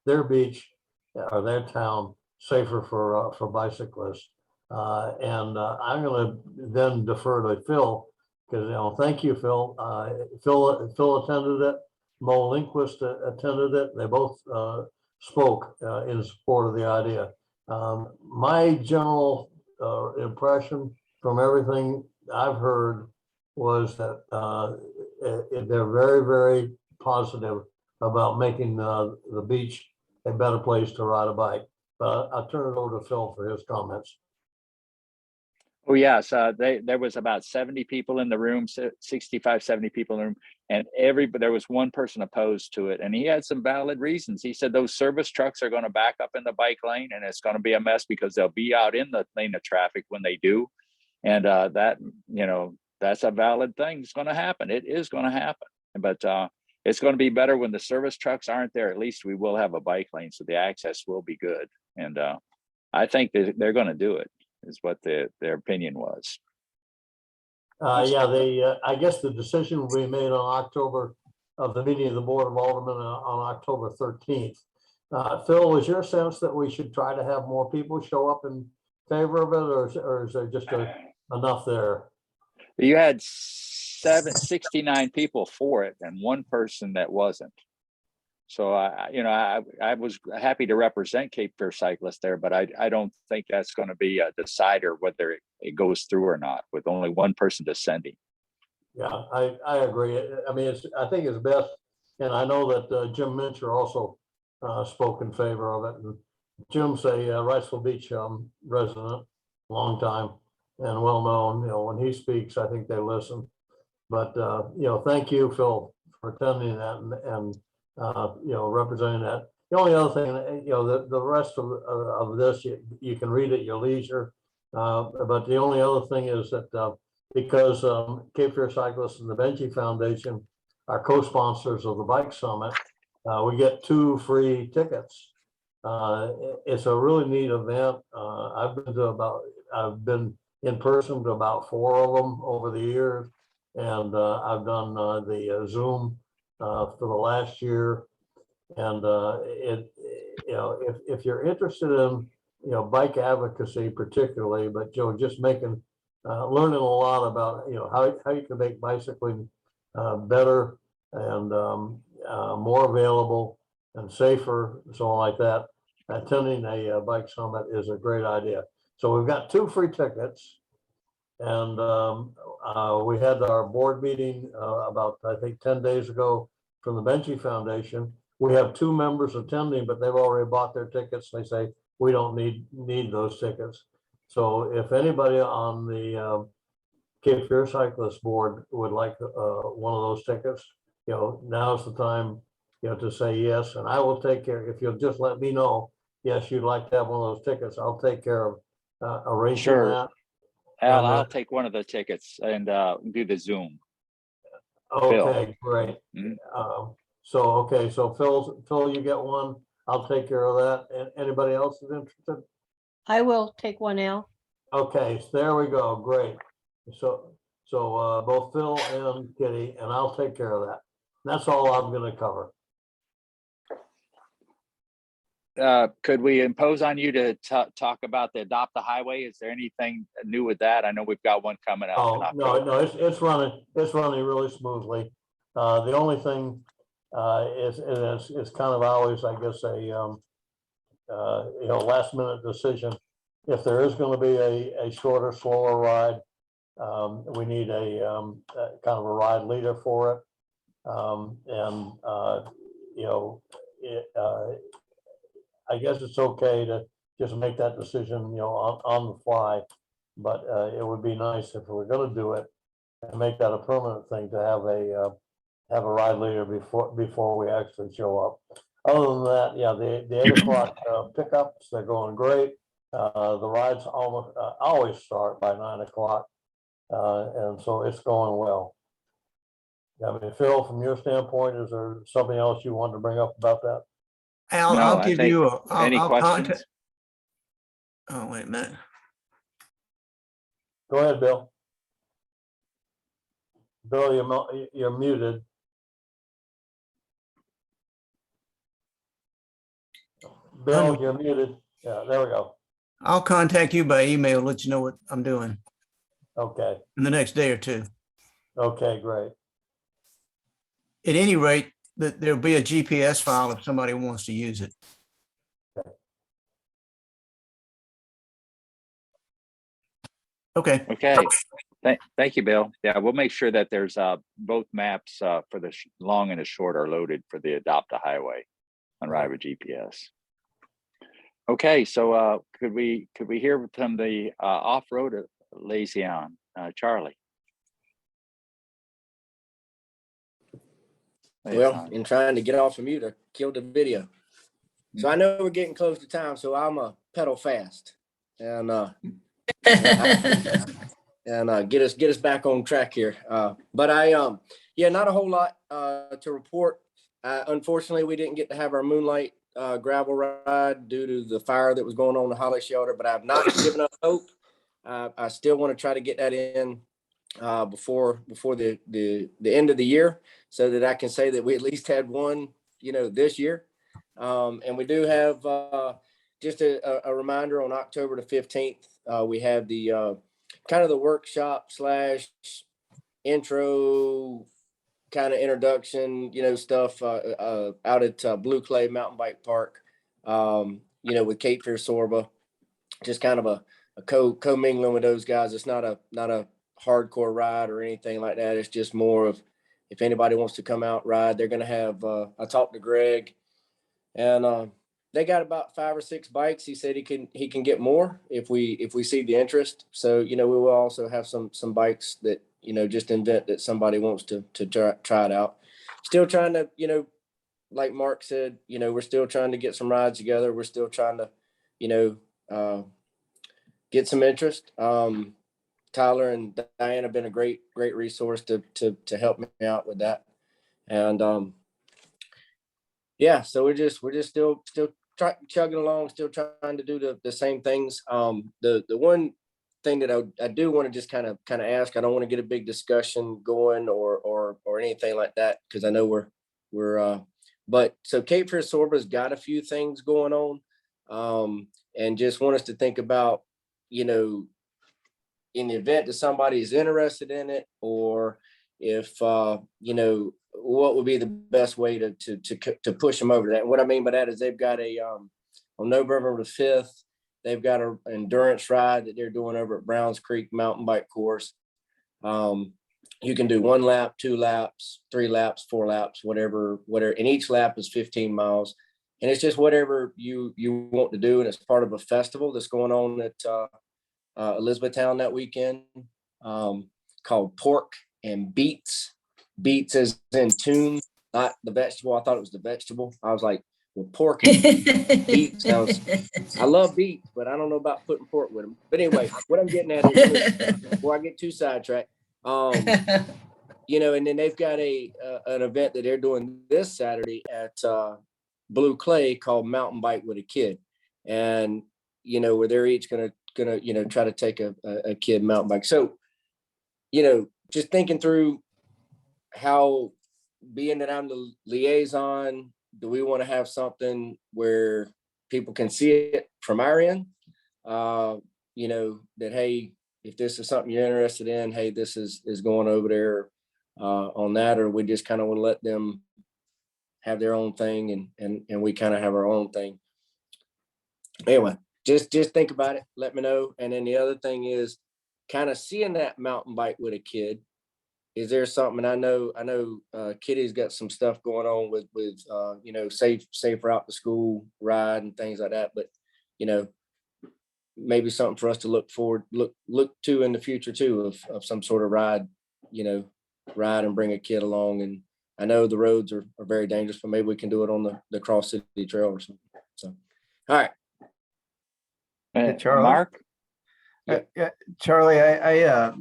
their beach or their town safer for bicyclists. I'm gonna then defer to Phil, because, thank you, Phil. Phil attended it, Mo Lindquist attended it. They both spoke in support of the idea. My general impression from everything I've heard was that they're very, very positive about making the beach a better place to ride a bike. But I'll turn it over to Phil for his comments. Oh, yes, there was about 70 people in the room, 65, 70 people in the room, and there was one person opposed to it, and he had some valid reasons. He said those service trucks are going to back up in the bike lane, and it's going to be a mess because they'll be out in the lane of traffic when they do, and that's a valid thing. It's going to happen. It is going to happen, but it's going to be better when the service trucks aren't there. At least we will have a bike lane, so the access will be good, and I think that they're going to do it. Is what their opinion was. Yeah, I guess the decision will be made on October of the meeting of the Board of Aldermen on October 13th. Phil, is your sense that we should try to have more people show up in favor of it, or is there just enough there? You had 69 people for it and one person that wasn't. So I was happy to represent Cape Fear Cyclists there, but I don't think that's going to be a decider whether it goes through or not, with only one person dissenting. Yeah, I agree. I mean, I think it's best, and I know that Jim Mincher also spoke in favor of it. And Jim's a Riceville Beach resident, long time and well known. When he speaks, I think they listen. But thank you, Phil, for attending that and representing that. The only other thing, the rest of this, you can read at your leisure. But the only other thing is that because Cape Fear Cyclists and the Benji Foundation are co-sponsors of the Bike Summit, we get 2 free tickets. It's a really neat event. I've been in person to about 4 of them over the years, and I've done the Zoom for the last year. And if you're interested in bike advocacy particularly, but just making learning a lot about how you can make bicycling better and more available and safer, so on like that, attending a bike summit is a great idea. So we've got 2 free tickets, and we had our board meeting about, I think, 10 days ago from the Benji Foundation. We have 2 members attending, but they've already bought their tickets. They say we don't need those tickets. So if anybody on the Cape Fear Cyclist board would like one of those tickets, now's the time, to say yes, and I will take care. If you'll just let me know, yes, you'd like to have one of those tickets, I'll take care of arranging that. Al, I'll take one of the tickets and do the Zoom. Okay, great. Mm-hmm. So Phil, you get one. I'll take care of that. And anybody else is interested? I will take one, Al. Okay, so there we go. Great. So both Phil and Kitty, and I'll take care of that. That's all I'm going to cover. Could we impose on you to talk about the Adopt the Highway? Is there anything new with that? I know we've got one coming up. Oh, no, it's running really smoothly. The only thing is kind of always, I guess, a last minute decision. If there is going to be a shorter, slower ride, we need a kind of a ride leader for it. I guess it's okay to just make that decision, on the fly. But it would be nice if we're going to do it and make that a permanent thing to have a ride leader before we actually show up. Other than that, yeah, the 8 o'clock pickups, they're going great. The rides always start by 9 o'clock, and so it's going well. I mean, Phil, from your standpoint, is there something else you want to bring up about that? Al, No, I'll give you any questions? Oh, wait a minute. Go ahead, Bill. Bill, you're muted. Bill, you're muted. Yeah, there we go. I'll contact you by email, let you know what I'm doing Okay, in the next day or two. okay, great. At any rate, there'll be a GPS file if somebody wants to use it. Okay, Okay, thank you, Bill. Yeah, we'll make sure that there's both maps for the long and the short are loaded for the Adopt a Highway on Ride with GPS. Okay, so could we hear from the off-road liaison, Charlie? Well, in trying to get off of mute, I killed the video. So I know we're getting close to time, so I'm a pedal fast and get us back on track here. But yeah, not a whole lot to report. Unfortunately, we didn't get to have our Moonlight gravel ride due to the fire that was going on in the Holly Shelter, but I've not given up hope. I still want to try to get that in before the end of the year, so that I can say that we at least had one, this year. And we do have just a reminder on October the 15th. We have the kind of the workshop / intro kind of introduction, stuff out at Blue Clay Mountain Bike Park, with Cape Fear Sorba, just kind of a co-mingling with those guys. It's not a hardcore ride or anything like that. It's just more of, if anybody wants to come out ride, they're going to have, I talked to Greg, and they got about 5 or 6 bikes. He said he can get more if we see the interest. So, we will also have some bikes that, just invent that somebody wants to try it out. Still trying to, like Mark said, we're still trying to get some rides together. We're still trying to, get some interest. Tyler and Diane have been a great resource to help me out with that. And yeah, so we're just still chugging along, still trying to do the same things. The one thing that I do want to just kind of ask, I don't want to get a big discussion going or anything like that, because I know we're but so Cape Fear Sorba's got a few things going on, and just want us to think about, in the event that somebody is interested in it, or if what would be the best way to push them over that. And what I mean by that is they've got on November the 5th, they've got an endurance ride that they're doing over at Browns Creek Mountain Bike Course. You can do 1 lap, 2 laps, 3 laps, 4 laps, whatever, and each lap is 15 miles. And it's just whatever you want to do. And it's part of a festival that's going on at Elizabethtown that weekend, called Pork and Beets. Beets as in tune, not the vegetable. I thought it was the vegetable. I was like, well, pork and beets sounds. I love beets, but I don't know about putting pork with them. But anyway, what I'm getting at is, before I get too sidetracked, and then they've got an event that they're doing this Saturday at Blue Clay called Mountain Bike with a Kid, and where they're each gonna try to take a kid mountain bike. So just thinking through how, being that I'm the liaison, do we want to have something where people can see it from our end, that, hey, if this is something you're interested in, hey, this is going over there on that, or we just kind of want to let them have their own thing, and we kind of have our own thing. Anyway, just think about it, let me know. And then the other thing is kind of seeing that mountain bike with a kid. Is there something? I know Kitty's got some stuff going on with safe route to school ride and things like that, but maybe something for us to look to in the future too, of some sort of ride and bring a kid along. And I know the roads are very dangerous, but maybe we can do it on the Cross City Trail or something. So, all right. Hey, Charlie. Mark? Yeah, Charlie, I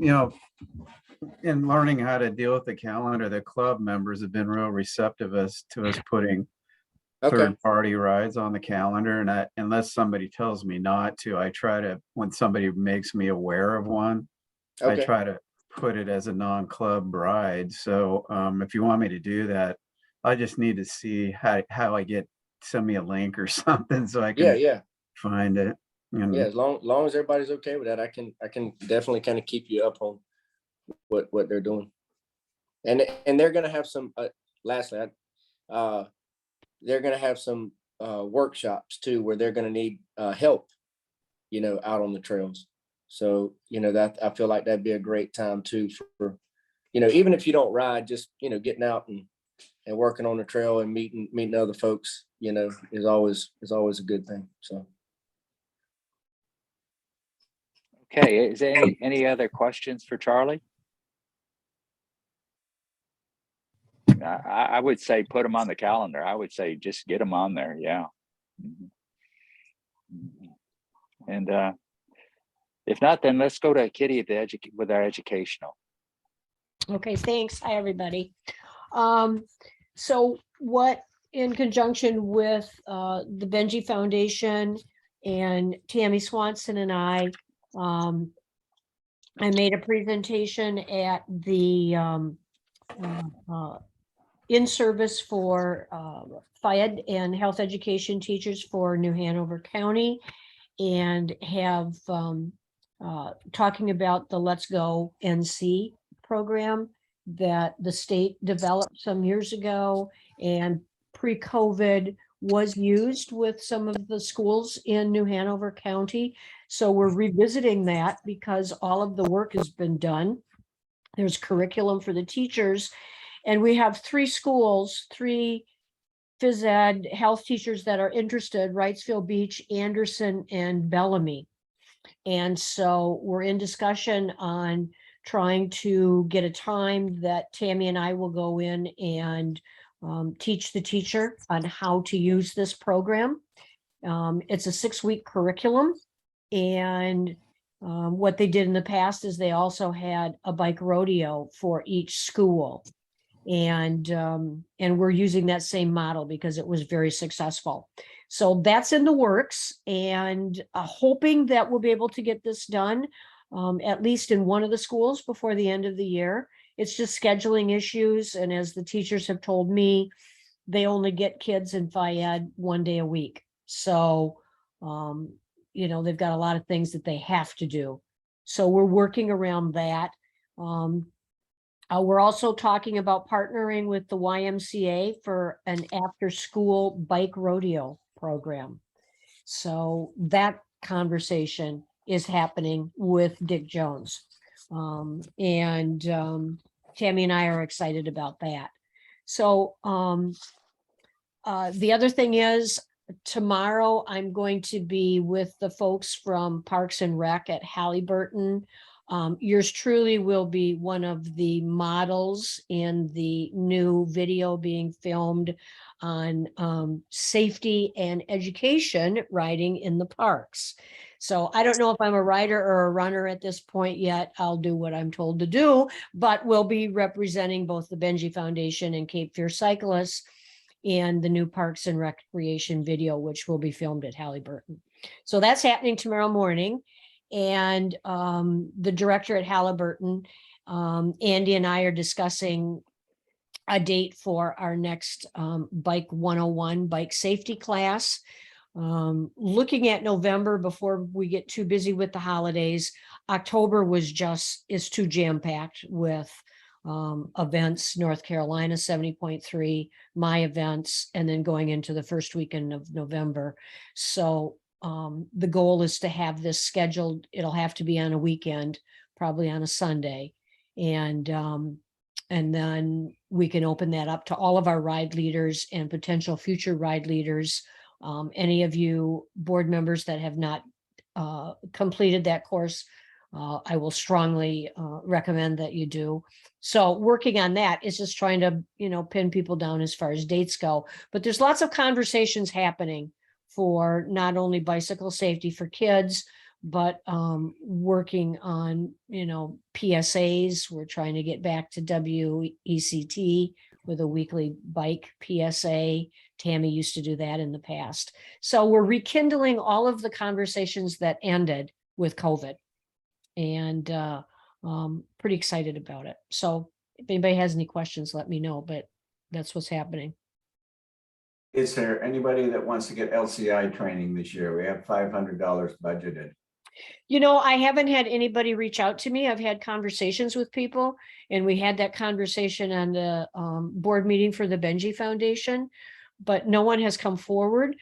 in learning how to deal with the calendar, the club members have been real receptive to us putting third-party rides on the calendar. And unless somebody tells me not to, I try to, when somebody makes me aware of one, I try to put it as a non-club ride. So if you want me to do that, I just need to see how send me a link or something so I can find it. And Yeah, as long as everybody's okay with that, I can definitely kind of keep you up on what they're doing. And they're gonna have some lastly, they're gonna have some workshops too where they're gonna need help, out on the trails. So, that I feel like that'd be a great time too for, even if you don't ride, just, getting out and working on the trail and meeting other folks, is always a good thing. So. Okay, is there any other questions for Charlie? I would say put them on the calendar. I would say just get them on there. Yeah. And if not, then let's go to Kitty with our educational. Okay, thanks. Hi, everybody. So what, in conjunction with the Benji Foundation and Tammy Swanson and I made a presentation at the in-service for FIED and health education teachers for New Hanover County, and have talking about the Let's Go NC program that the state developed some years ago and pre-COVID was used with some of the schools in New Hanover County. So we're revisiting that because all of the work has been done. There's curriculum for the teachers, and we have 3 schools, 3 phys ed health teachers that are interested: Wrightsville Beach, Anderson, and Bellamy. And so we're in discussion on trying to get a time that Tammy and I will go in and teach the teacher on how to use this program. It's a 6-week curriculum. And what they did in the past is they also had a bike rodeo for each school. And we're using that same model because it was very successful. So that's in the works, and hoping that we'll be able to get this done at least in one of the schools before the end of the year. It's just scheduling issues. And as the teachers have told me, they only get kids in FIED 1 day a week. So, they've got a lot of things that they have to do. So we're working around that. We're also talking about partnering with the YMCA for an after-school bike rodeo program. So that conversation is happening with Dick Jones. And Tammy and I are excited about that. So the other thing is, tomorrow I'm going to be with the folks from Parks and Rec at Halliburton. Yours truly will be one of the models in the new video being filmed on safety and education riding in the parks. So I don't know if I'm a rider or a runner at this point yet. I'll do what I'm told to do, but we'll be representing both the Benji Foundation and Cape Fear Cyclists in the new Parks and Recreation video, which will be filmed at Halliburton. So that's happening tomorrow morning. And the director at Halliburton, Andy, and I are discussing a date for our next Bike 101 bike safety class. Looking at November before we get too busy with the holidays. October is too jam-packed with events, North Carolina 70.3, my events, and then going into the first weekend of November. So the goal is to have this scheduled. It'll have to be on a weekend, probably on a Sunday. And then we can open that up to all of our ride leaders and potential future ride leaders. Any of you board members that have not completed that course, I will strongly recommend that you do. So working on that is just trying to, pin people down as far as dates go. But there's lots of conversations happening for not only bicycle safety for kids, but working on, PSAs. We're trying to get back to WECT with a weekly bike PSA. Tammy used to do that in the past. So we're rekindling all of the conversations that ended with COVID, and pretty excited about it. So if anybody has any questions, let me know, but that's what's happening. Is there anybody that wants to get LCI training this year? We have $500 budgeted. You know, I haven't had anybody reach out to me. I've had conversations with people, and we had that conversation on the board meeting for the Benji Foundation, but no one has come forward.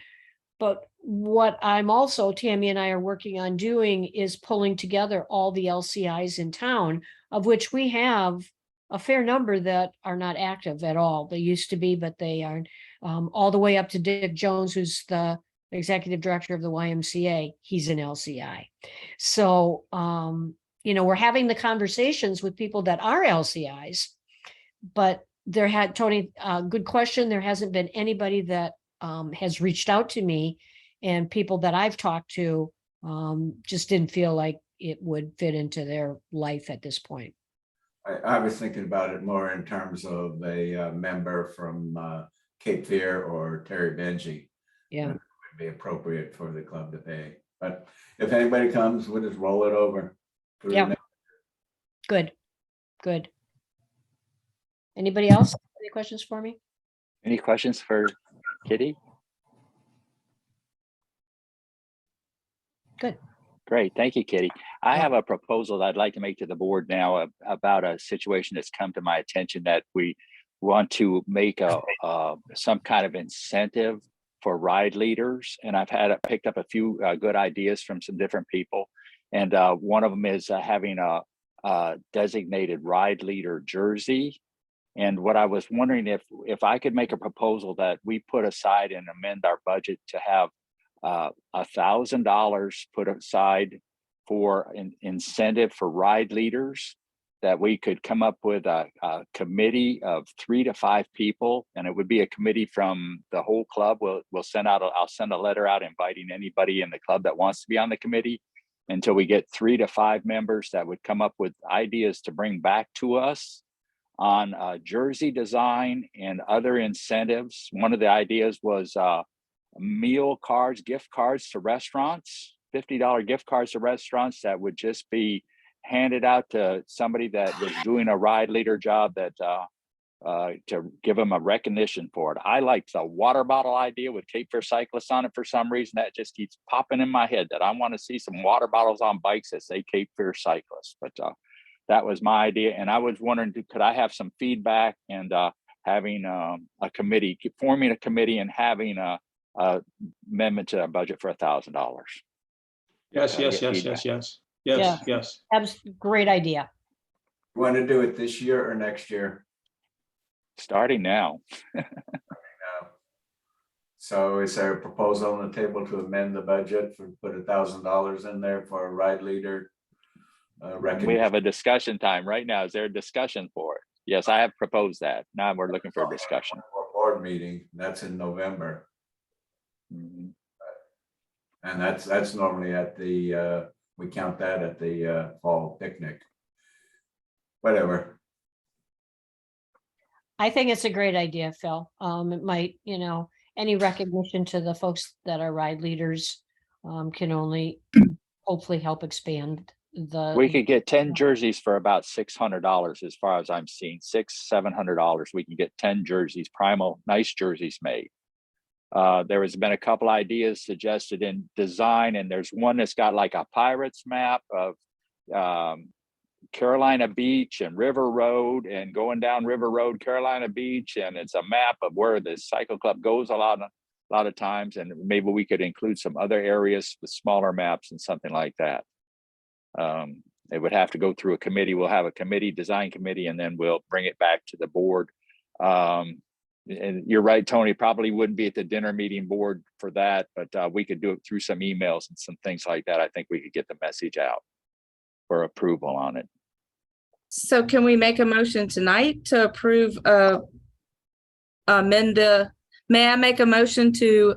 But what I'm also, Tammy and I are working on doing is pulling together all the LCIs in town, of which we have a fair number that are not active at all. They used to be, but they aren't. All the way up to Dick Jones, who's the executive director of the YMCA. He's an LCI. So, you know, we're having the conversations with people that are LCIs, but there had, Tony, good question. There hasn't been anybody that has reached out to me, and people that I've talked to just didn't feel like it would fit into their life at this point. I was thinking about it more in terms of a member from Cape Fear or Terry Benji. Yeah. It would be appropriate for the club to pay. But if anybody comes, we'll just roll it over. Yeah. Good. Good. Anybody else? Any questions for me? Any questions for Kitty? Good. Great, thank you, Kitty. I Yeah. have a proposal that I'd like to make to the board now about a situation that's come to my attention, that we want to make some kind of incentive for ride leaders. And I've picked up a few good ideas from some different people. And one of them is having a designated ride leader jersey. And what I was wondering, if I could make a proposal that we put aside and amend our budget to have $1,000 put aside for an incentive for ride leaders, that we could come up with a committee of 3 to 5 people, and it would be a committee from the whole club. I'll send a letter out inviting anybody in the club that wants to be on the committee, until we get 3 to 5 members that would come up with ideas to bring back to us on jersey design and other incentives. One of the ideas was meal cards, gift cards to restaurants, $50 gift cards to restaurants that would just be handed out to somebody that was doing a ride leader job, that to give them a recognition for it. I like the water bottle idea with Cape Fear Cyclists on it. For some reason, that just keeps popping in my head, that I want to see some water bottles on bikes that say Cape Fear Cyclists. But that was my idea. And I was wondering, could I have some feedback, and having a committee, forming a committee and having a amendment to our budget for $1,000. Yes, yes, Get yes, feedback. yes, yes, Yeah. yes, yes. That's a great idea. You want to do it this year or next year? Starting now. So is there a proposal on the table to amend the budget for put $1,000 in there for a ride leader? We have a discussion time right now. Is there a discussion for it? Yes, I have proposed that. Now we're looking for a discussion. Board meeting, that's in November. Mhm. And that's normally at the, we count that at the fall picnic. Whatever. I think it's a great idea, Phil. It might, you know, any recognition to the folks that are ride leaders can only hopefully help expand the. We could get 10 jerseys for about $600, as far as I'm seeing, $700. We can get 10 jerseys, primal, nice jerseys made. There has been a couple ideas suggested in design, and there's one that's got like a pirate's map of Carolina Beach and River Road, and going down River Road, Carolina Beach, and it's a map of where the cycle club goes a lot of times, and maybe we could include some other areas with smaller maps and something like that. It would have to go through a committee. We'll have a committee, design committee, and then we'll bring it back to the board. And you're right, Tony, probably wouldn't be at the dinner meeting board for that, but we could do it through some emails and some things like that. I think we could get the message out for approval on it. So can we make a motion tonight to approve may I make a motion to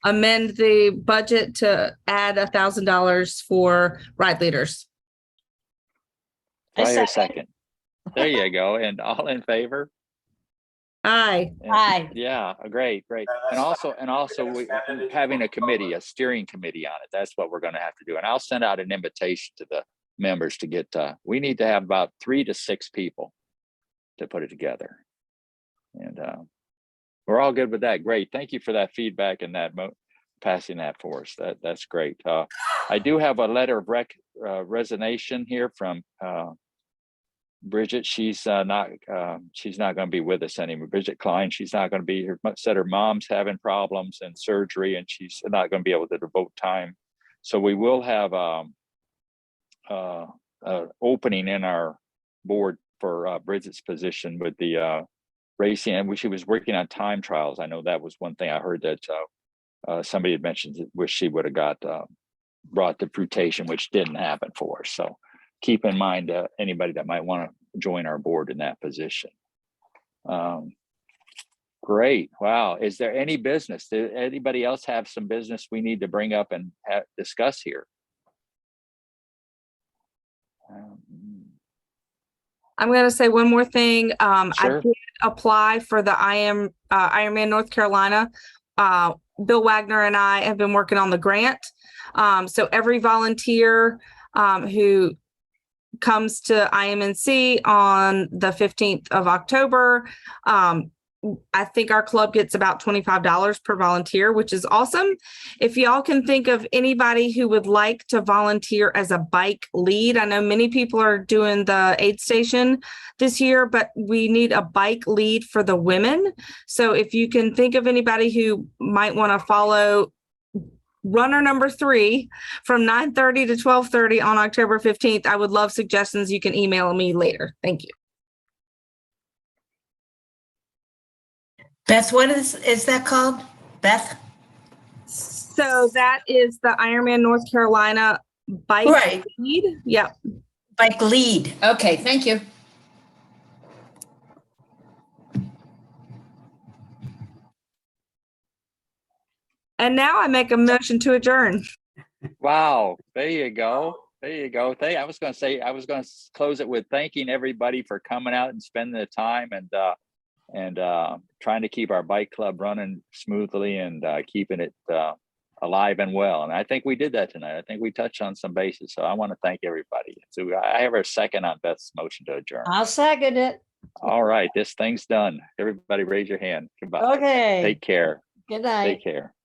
amend the budget to add $1,000 for ride leaders? Do I hear a second? There you go. And all in favor? Aye. Aye. Yeah, great. And also we having a committee, a steering committee on it. That's what we're going to have to do. And I'll send out an invitation to the members to get, we need to have about 3 to 6 people to put it together. And We're all good with that. Great. Thank you for that feedback and that passing that for us. That's great. I do have a letter of resignation here from Bridget. She's not going to be with us anymore. Bridget Klein. She's not going to be here. Said her mom's having problems and surgery, and she's not going to be able to devote time. So we will have opening in our board for Bridget's position with the racing, and she was working on time trials. I know that was one thing I heard that somebody had mentioned that wish she would have got brought to fruition, which didn't happen for her. So keep in mind anybody that might want to join our board in that position. Great. Wow. Is there any business? Does anybody else have some business we need to bring up and discuss here? I'm going to say one more thing. I Sure. did apply for the Ironman North Carolina. Bill Wagner and I have been working on the grant. So every volunteer who comes to IMNC on the 15th of October, I think our club gets about $25 per volunteer, which is awesome. If y'all can think of anybody who would like to volunteer as a bike lead, I know many people are doing the aid station this year, but we need a bike lead for the women. So if you can think of anybody who might want to follow runner number 3 from 9:30 to 12:30 on October 15th, I would love suggestions. You can email me later. Thank you. Beth, what is that called? Beth? So that is the Ironman North Carolina bike Right. lead. Yep. Bike lead. Okay, thank you. And now I make a motion to adjourn. Wow. There you go. There you go. I was going to close it with thanking everybody for coming out and spending the time and trying to keep our bike club running smoothly and keeping it alive and well. And I think we did that tonight. I think we touched on some bases. So I want to thank everybody. So I have a second on Beth's motion to adjourn. I'll second it. All right. This thing's done. Everybody raise your hand. Goodbye. Okay. Take care. Good night. Take care.